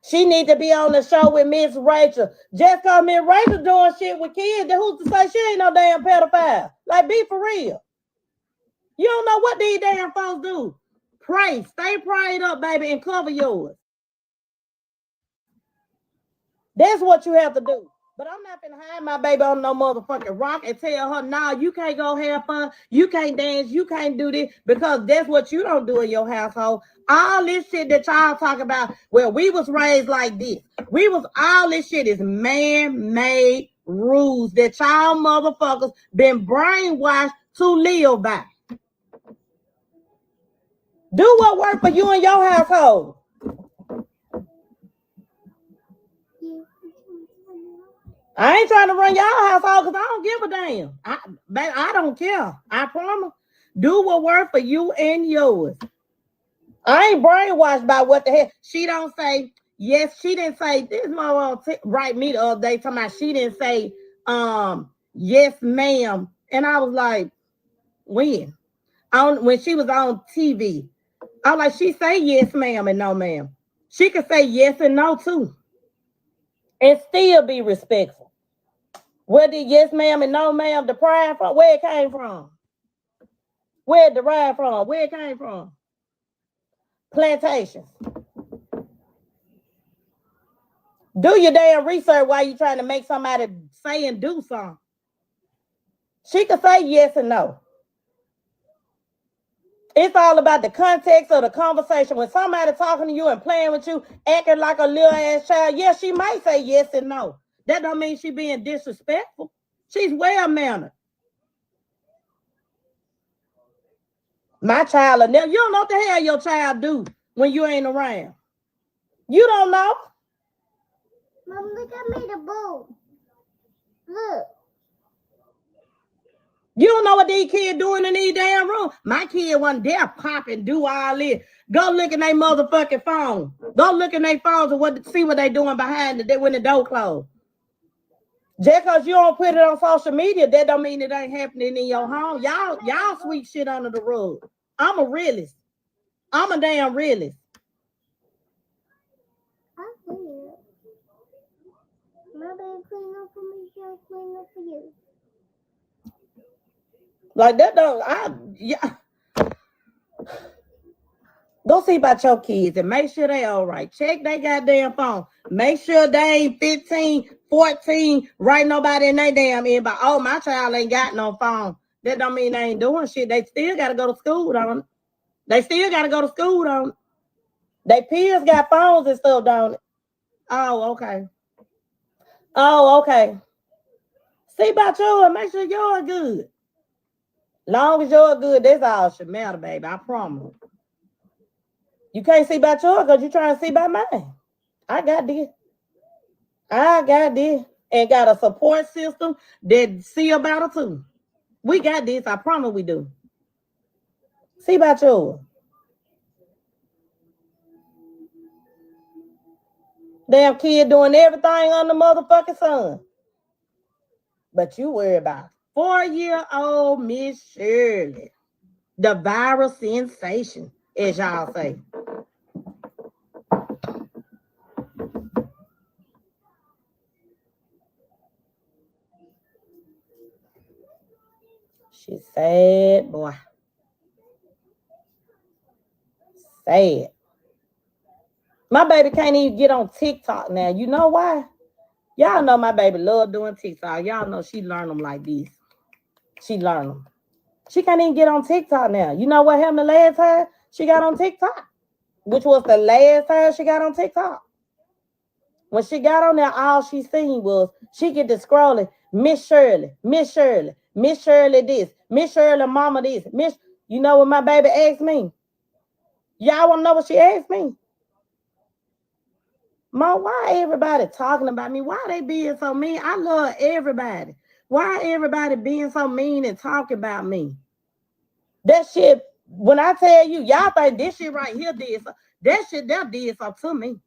C: She need to be on the show with Miss Rachel. Just cause Miss Rachel doing shit with kids, then who's to say she ain't no damn pedophile? Like, be for real. You don't know what these damn folks do. Pray. Stay prayed up, baby, and cover yours. That's what you have to do. But I'm not gonna hide my baby on no motherfucking rock and tell her, nah, you can't go have fun. You can't dance. You can't do this because that's what you don't do in your household. All this shit that y'all talk about, well, we was raised like this. All this shit is man-made rules that y'all motherfuckers been brainwashed to live by. Do what work for you and your household. I ain't trying to run y'all household because I don't give a damn. I don't care. I promise. Do what work for you and yours. I ain't brainwashed by what the hell. She don't say, yes, she didn't say, this mother write me the other day talking about she didn't say, yes, ma'am. And I was like, when? When she was on TV. I was like, she say yes, ma'am, and no, ma'am. She could say yes and no, too. And still be respectful. Where did yes, ma'am, and no, ma'am derive from? Where it came from? Where it derived from? Where it came from? Plantations. Do your damn research while you're trying to make somebody say and do something. She could say yes and no. It's all about the context of the conversation. When somebody talking to you and playing with you, acting like a little ass child, yes, she might say yes and no. That don't mean she being disrespectful. She's well-mannered. My child, you don't know what the hell your child do when you ain't around. You don't know.
D: Mom, look at me, the boo. Look.
C: You don't know what these kids doing in these damn room. My kid wasn't there pop and do all this. Go look in their motherfucking phone. Go look in their phones and see what they doing behind when the door closed. Just because you don't put it on social media, that don't mean it ain't happening in your home. Y'all sweep shit under the rug. I'm a realist. I'm a damn realist.
D: I see it. My baby clean up for me, she'll clean up for you.
C: Like that Go see about your kids and make sure they all right. Check their goddamn phone. Make sure they ain't 15, 14, write nobody in their damn inbox. Oh, my child ain't got no phone. That don't mean they ain't doing shit. They still got to go to school, don't it? They still got to go to school, don't it? They peers got phones and stuff, don't it? Oh, okay. Oh, okay. See about yours. Make sure yours good. Long as yours good, that's all should matter, baby. I promise. You can't see about yours because you're trying to see about mine. I got this. And got a support system that see about it too. We got this. I promise we do. See about yours. Damn kid doing everything on the motherfucking sun. But you worry about 4-year-old Miss Shirley. The viral sensation, as y'all say. She's sad, boy. Sad. My baby can't even get on TikTok now. You know why? Y'all know my baby love doing TikTok. Y'all know she learned them like this. She learned them. She can't even get on TikTok now. You know what happened the last time she got on TikTok? Which was the last time she got on TikTok. When she got on there, all she seen was she get to scrolling. Miss Shirley, Miss Shirley, Miss Shirley this, Miss Shirley mama this. You know what my baby asked me? Y'all want to know what she asked me? Mom, why everybody talking about me? Why they being so mean? I love everybody. Why everybody being so mean and talking about me? That shit, when I tell you, y'all think this shit right here did something. That shit there did something to me.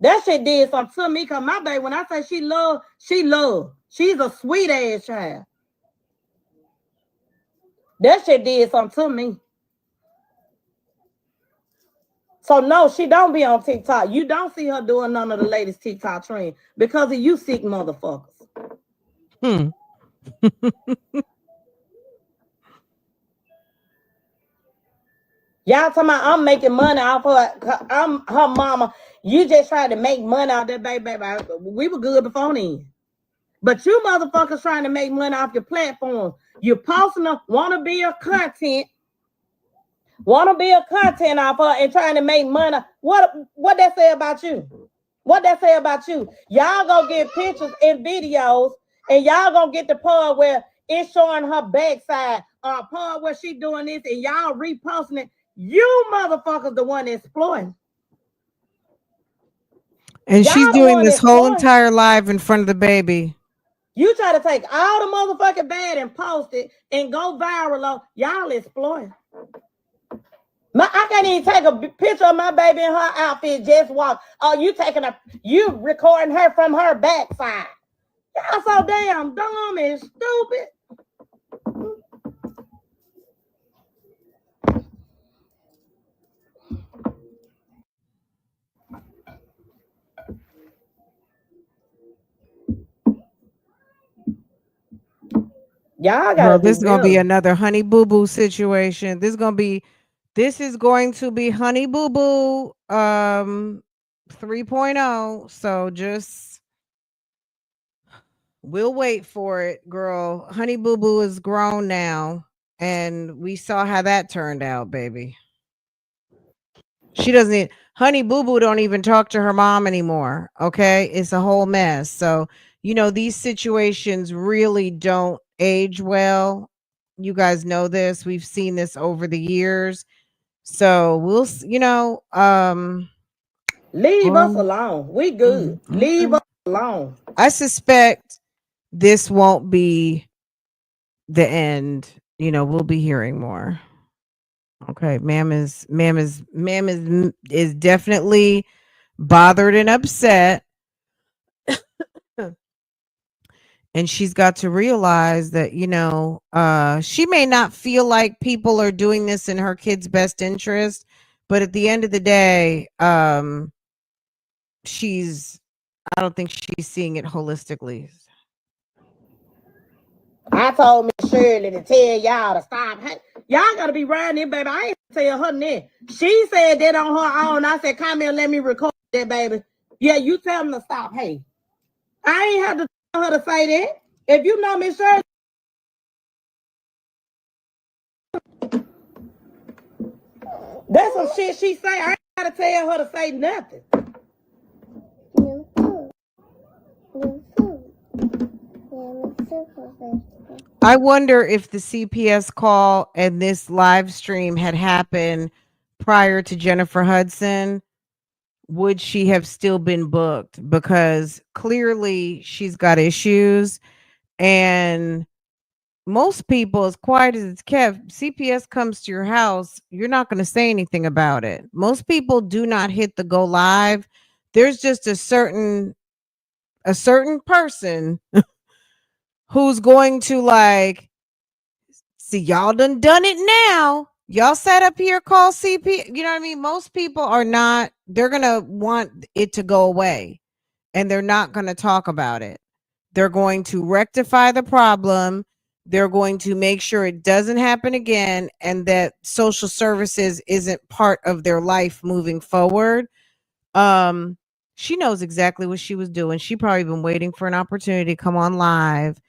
C: That shit did something to me because my baby, when I say she love, she love. She's a sweet ass child. That shit did something to me. So no, she don't be on TikTok. You don't see her doing none of the latest TikTok trend because of you sick motherfuckers. Y'all talking about I'm making money off her. I'm her mama. You just tried to make money off that baby. We were good before then. But you motherfuckers trying to make money off your platform. You're posting up, want to build content off her and trying to make money. What that say about you? What that say about you? Y'all gonna get pictures and videos and y'all gonna get the part where it's showing her backside or a part where she doing this and y'all reposting it. You motherfuckers the one exploiting.
B: And she's doing this whole entire live in front of the baby.
C: You try to take all the motherfucking bad and post it and go viral on y'all exploiting. I can't even take a picture of my baby in her outfit, just walk. Oh, you recording her from her backside. Y'all so damn dumb and stupid. Y'all gotta
B: this is gonna be another Honey Boo Boo situation. This is going to be Honey Boo Boo 3.0. So just we'll wait for it, girl. Honey Boo Boo is grown now, and we saw how that turned out, baby. Honey Boo Boo don't even talk to her mom anymore. Okay, it's a whole mess. So these situations really don't age well. You guys know this. We've seen this over the years. So we'll,
C: leave us alone. We good. Leave us alone.
B: I suspect this won't be the end. We'll be hearing more. Okay, ma'am is definitely bothered and upset. And she's got to realize that, she may not feel like people are doing this in her kid's best interest, but at the end of the day, I don't think she's seeing it holistically.
C: I told Miss Shirley to tell y'all to stop. Hey, y'all gotta be riding it, baby. I ain't tell her that. She said that on her own. I said, come here, let me record that, baby. Yeah, you tell them to stop. Hey, I ain't have to tell her to say that. If you know Miss Shirley, that's some shit she say. I ain't gotta tell her to say nothing.
B: I wonder if the CPS call and this live stream had happened prior to Jennifer Hudson, would she have still been booked? Because clearly she's got issues, and most people, as quiet as it's kept, CPS comes to your house, you're not going to say anything about it. Most people do not hit the go live. There's just a certain person who's going to like, see, y'all done it now. Y'all sat up here, call CP. You know what I mean? Most people are not, they're going to want it to go away, and they're not going to talk about it. They're going to rectify the problem. They're going to make sure it doesn't happen again, and that social services isn't part of their life moving forward. She knows exactly what she was doing. She probably been waiting for an opportunity to come on live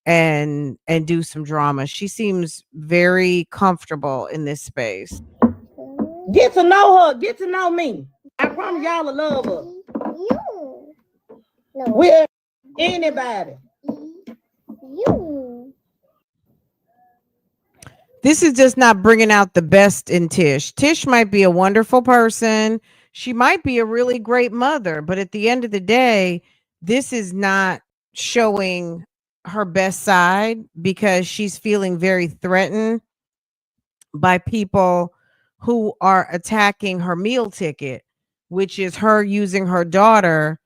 B: and do some drama. She seems very comfortable in this space.
C: Get to know her. Get to know me. I promise y'all to love her.
D: You. No.
C: With anybody.
D: You.
B: This is just not bringing out the best in Tish. Tish might be a wonderful person. She might be a really great mother, but at the end of the day, this is not showing her best side because she's feeling very threatened by people who are attacking her meal ticket, which is her using her daughter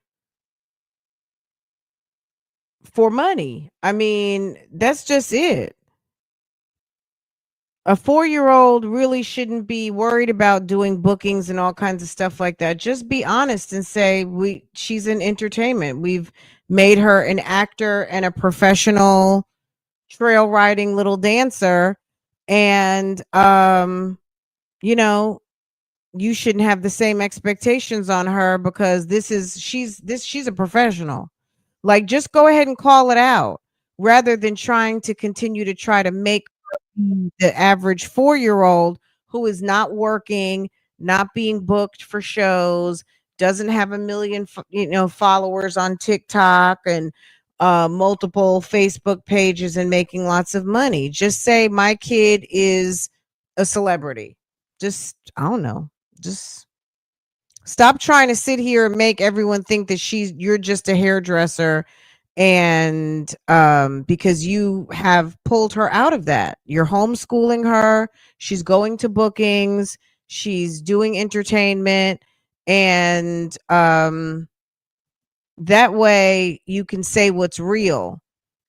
B: for money. I mean, that's just it. A 4-year-old really shouldn't be worried about doing bookings and all kinds of stuff like that. Just be honest and say she's in entertainment. We've made her an actor and a professional trail riding little dancer, and you know, you shouldn't have the same expectations on her because she's a professional. Like, just go ahead and call it out rather than trying to continue to try to make the average 4-year-old who is not working, not being booked for shows, doesn't have a million followers on TikTok and multiple Facebook pages and making lots of money. Just say my kid is a celebrity. Just, I don't know. Just stop trying to sit here and make everyone think that you're just a hairdresser, and because you have pulled her out of that. You're homeschooling her. She's going to bookings. She's doing entertainment, and that way you can say what's real.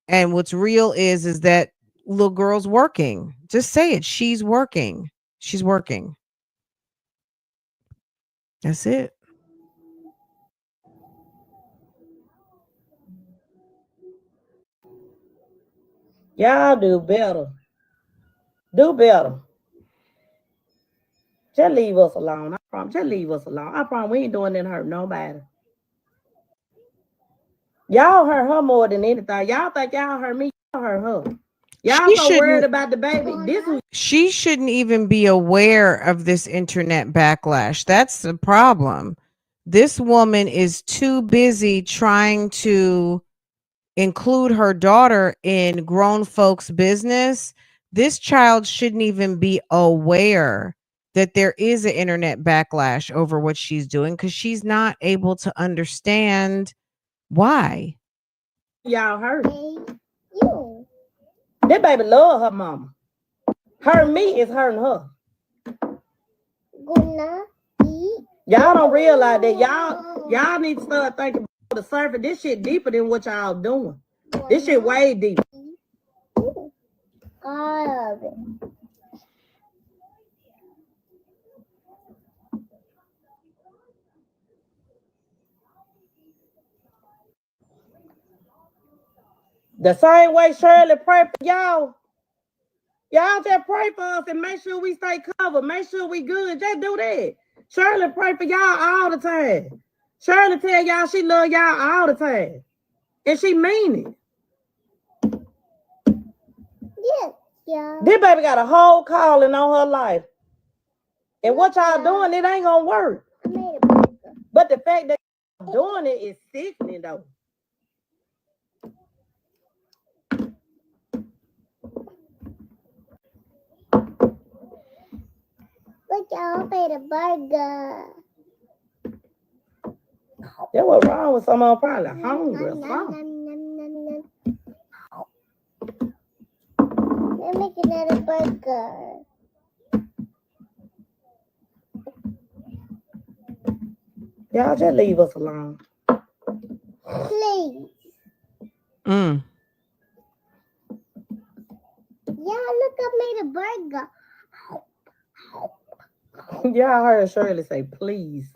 B: And what's real is that little girl's working. Just say it. She's working. She's working. That's it.
C: Y'all do better. Do better. Just leave us alone. I promise. Just leave us alone. I promise we ain't doing nothing to hurt nobody. Y'all hurt her more than anything. Y'all think y'all hurt me. Y'all hurt her. Y'all so worried about the baby.
B: She shouldn't even be aware of this internet backlash. That's the problem. This woman is too busy trying to include her daughter in grown folks' business. This child shouldn't even be aware that there is an internet backlash over what she's doing because she's not able to understand why.
C: Y'all hurt. That baby love her mama. Hurting me is hurting her. Y'all don't realize that. Y'all need to start thinking about the surface. This shit deeper than what y'all doing. This shit way deeper. The same way Shirley pray for y'all. Y'all just pray for us and make sure we stay covered. Make sure we good. Just do that. Shirley pray for y'all all the time. Shirley tell y'all she love y'all all the time. And she mean it. Yeah. This baby got a whole calling on her life. And what y'all doing, it ain't gonna work. But the fact that y'all doing it is sickening though.
D: Look, y'all made a burger.
C: That was wrong with someone probably hungry or something.
D: Let me get another burger.
C: Y'all just leave us alone.
D: Please. Yeah, look, I made a burger.
C: Y'all heard Shirley say, please.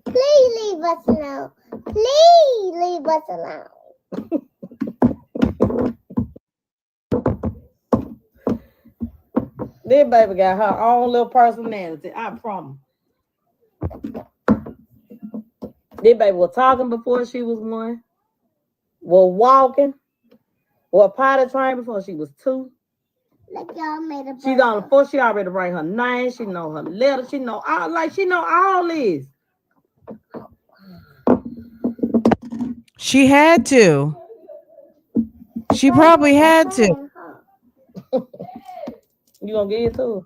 D: Please leave us alone. Please leave us alone.
C: This baby got her own little personality. I promise. This baby was talking before she was 1. Was walking. Was potty trained before she was 2.
D: Look, y'all made a burger.
C: She's on the 4. She already write her name. She know her letter. She know all this.
B: She had to. She probably had to.
C: You gonna get it to her?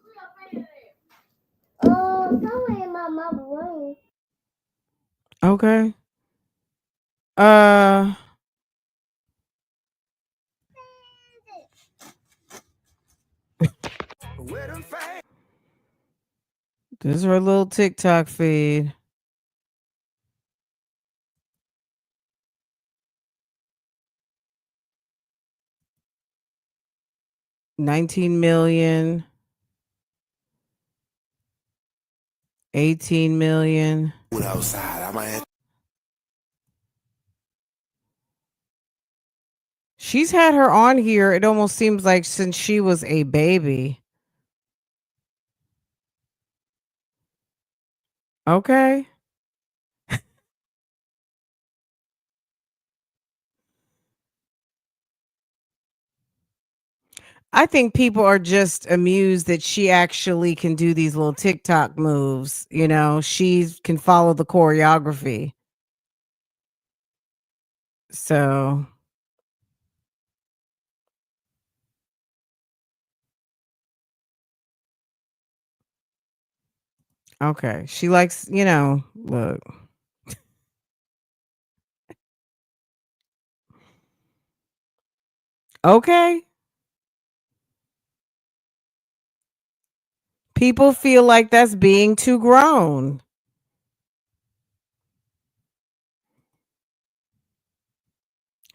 D: Somewhere in my mama's room.
B: Okay. This is her little TikTok feed. $19 million, $18 million. She's had her on here, it almost seems like, since she was a baby. Okay. I think people are just amused that she actually can do these little TikTok moves. You know, she can follow the choreography. So, okay. She likes, look. Okay. People feel like that's being too grown.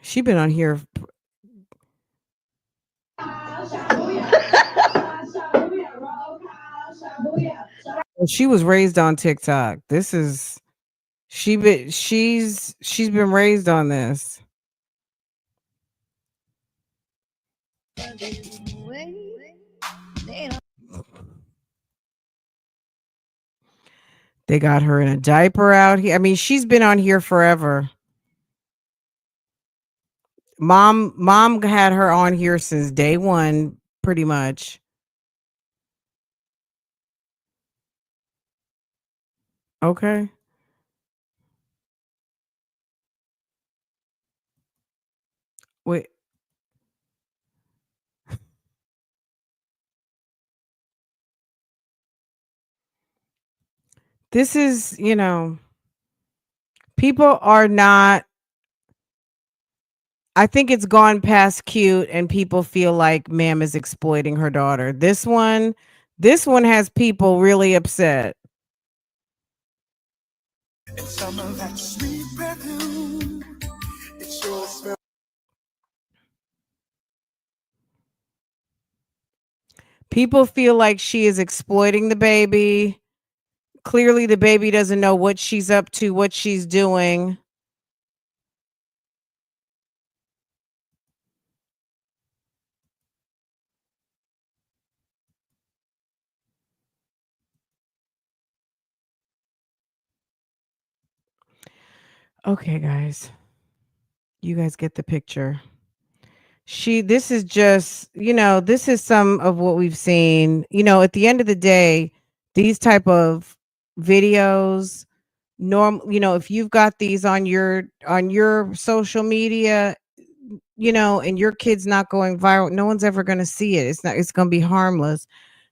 B: She been on here. She was raised on TikTok. She's been raised on this. They got her in a diaper out here. I mean, she's been on here forever. Mom had her on here since day one, pretty much. Okay. Wait. This is, people are not. I think it's gone past cute and people feel like ma'am is exploiting her daughter. This one has people really upset. People feel like she is exploiting the baby. Clearly the baby doesn't know what she's up to, what she's doing. Okay, guys. You guys get the picture. This is just, this is some of what we've seen. At the end of the day, these type of videos, if you've got these on your social media, and your kid's not going viral, no one's ever going to see it. It's going to be harmless.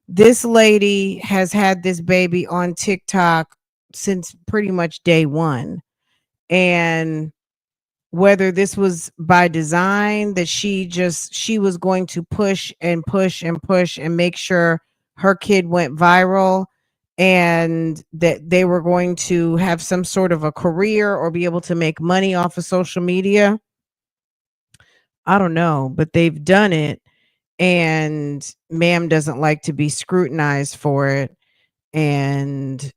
B: This lady has had this baby on TikTok since pretty much day one. And whether this was by design, that she was going to push and push and push and make sure her kid went viral, and that they were going to have some sort of a career or be able to make money off of social media. I don't know, but they've done it, and ma'am doesn't like to be scrutinized for it. And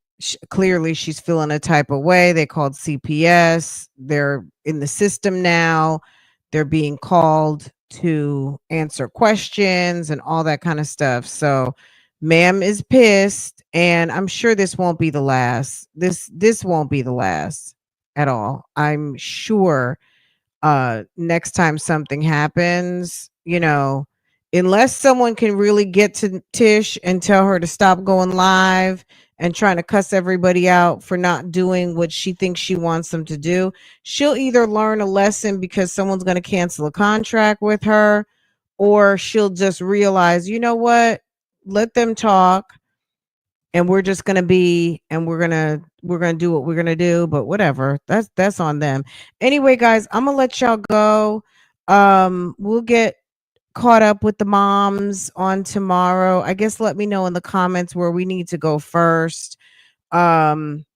B: clearly she's feeling a type of way. They called CPS. They're in the system now. They're being called to answer questions and all that kind of stuff. So ma'am is pissed, and I'm sure this won't be the last. This won't be the last at all. I'm sure next time something happens, unless someone can really get to Tish and tell her to stop going live and trying to cuss everybody out for not doing what she thinks she wants them to do, she'll either learn a lesson because someone's going to cancel a contract with her, or she'll just realize, you know what, let them talk, and we're just going to be, and we're going to do what we're going to do. But whatever, that's on them. Anyway, guys, I'm going to let y'all go. We'll get caught up with the moms on tomorrow. I guess let me know in the comments where we need to go first. And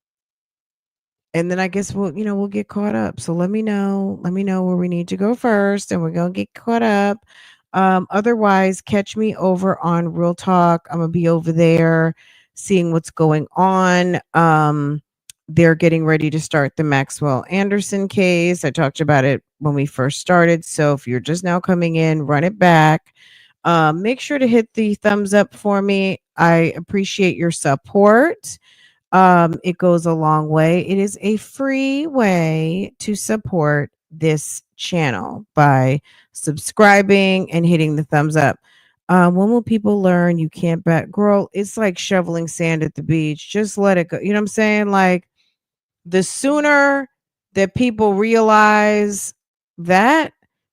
B: then I guess we'll get caught up. So let me know where we need to go first, and we're going to get caught up. Otherwise, catch me over on Real Talk. I'm going to be over there seeing what's going on. They're getting ready to start the Maxwell Anderson case. I talked about it when we first started. So if you're just now coming in, run it back. Make sure to hit the thumbs up for me. I appreciate your support. It goes a long way. It is a free way to support this channel by subscribing and hitting the thumbs up. When will people learn you can't bet? Girl, it's like shoveling sand at the beach. Just let it go. You know what I'm saying? Like, the sooner that people realize that,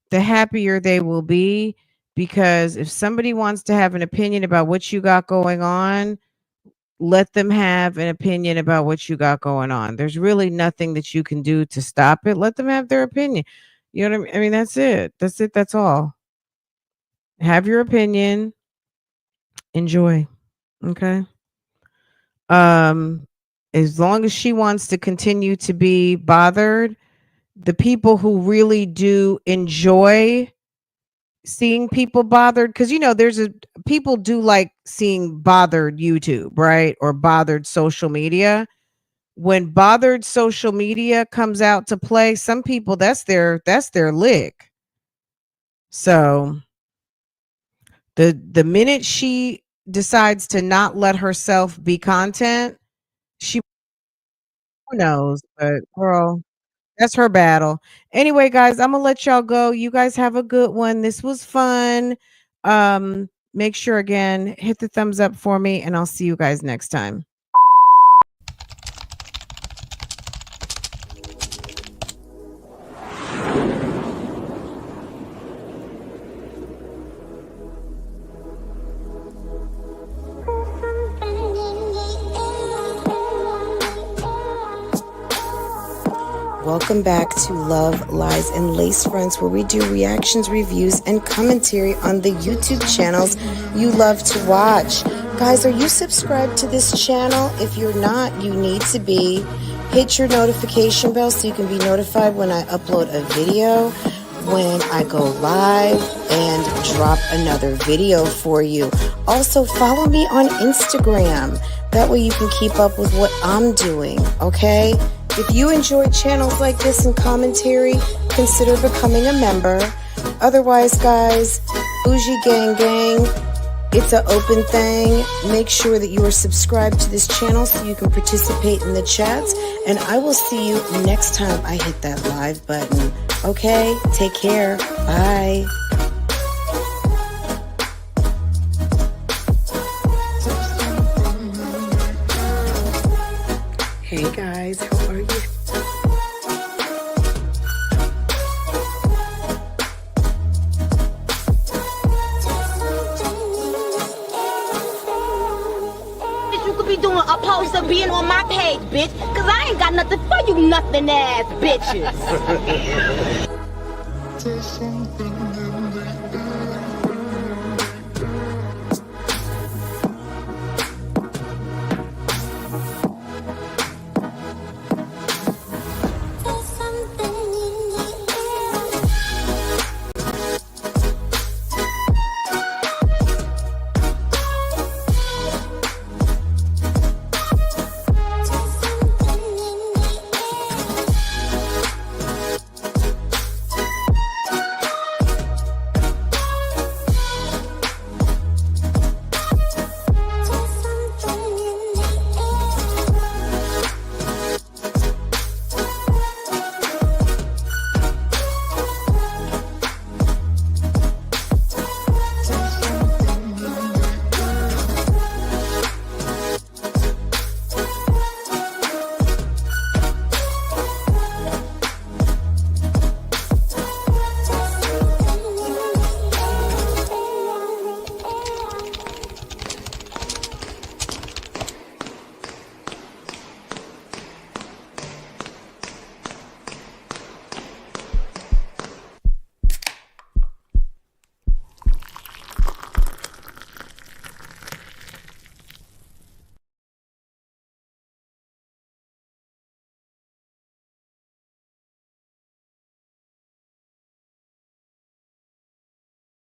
B: the happier they will be. Because if somebody wants to have an opinion about what you got going on, let them have an opinion about what you got going on. There's really nothing that you can do to stop it. Let them have their opinion. You know what I mean? I mean, that's it. That's it. That's all. Have your opinion. Enjoy. Okay. As long as she wants to continue to be bothered, the people who really do enjoy seeing people bothered, because people do like seeing bothered YouTube, right? Or bothered social media. When bothered social media comes out to play, some people that's their lick. So the minute she decides to not let herself be content, who knows? But girl, that's her battle. Anyway, guys, I'm gonna let y'all go. You guys have a good one. This was fun. Make sure again, hit the thumbs up for me, and I'll see you guys next time. Welcome back to Love, Lies, and Lace Fronts, where we do reactions, reviews, and commentary on the YouTube channels you love to watch. Guys, are you subscribed to this channel? If you're not, you need to be. Hit your notification bell so you can be notified when I upload a video, when I go live, and drop another video for you. Also, follow me on Instagram. That way you can keep up with what I'm doing, okay? If you enjoy channels like this and commentary, consider becoming a member. Otherwise, guys, Bougie Gang Gang, it's an open thing. Make sure that you are subscribed to this channel so you can participate in the chats. And I will see you next time I hit that live button. Okay? Take care. Bye. Hey guys, how are you?
E: You could be doing opposed to being on my page, bitch, cause I ain't got nothing for you nothing ass bitches.
F: There's something in the air.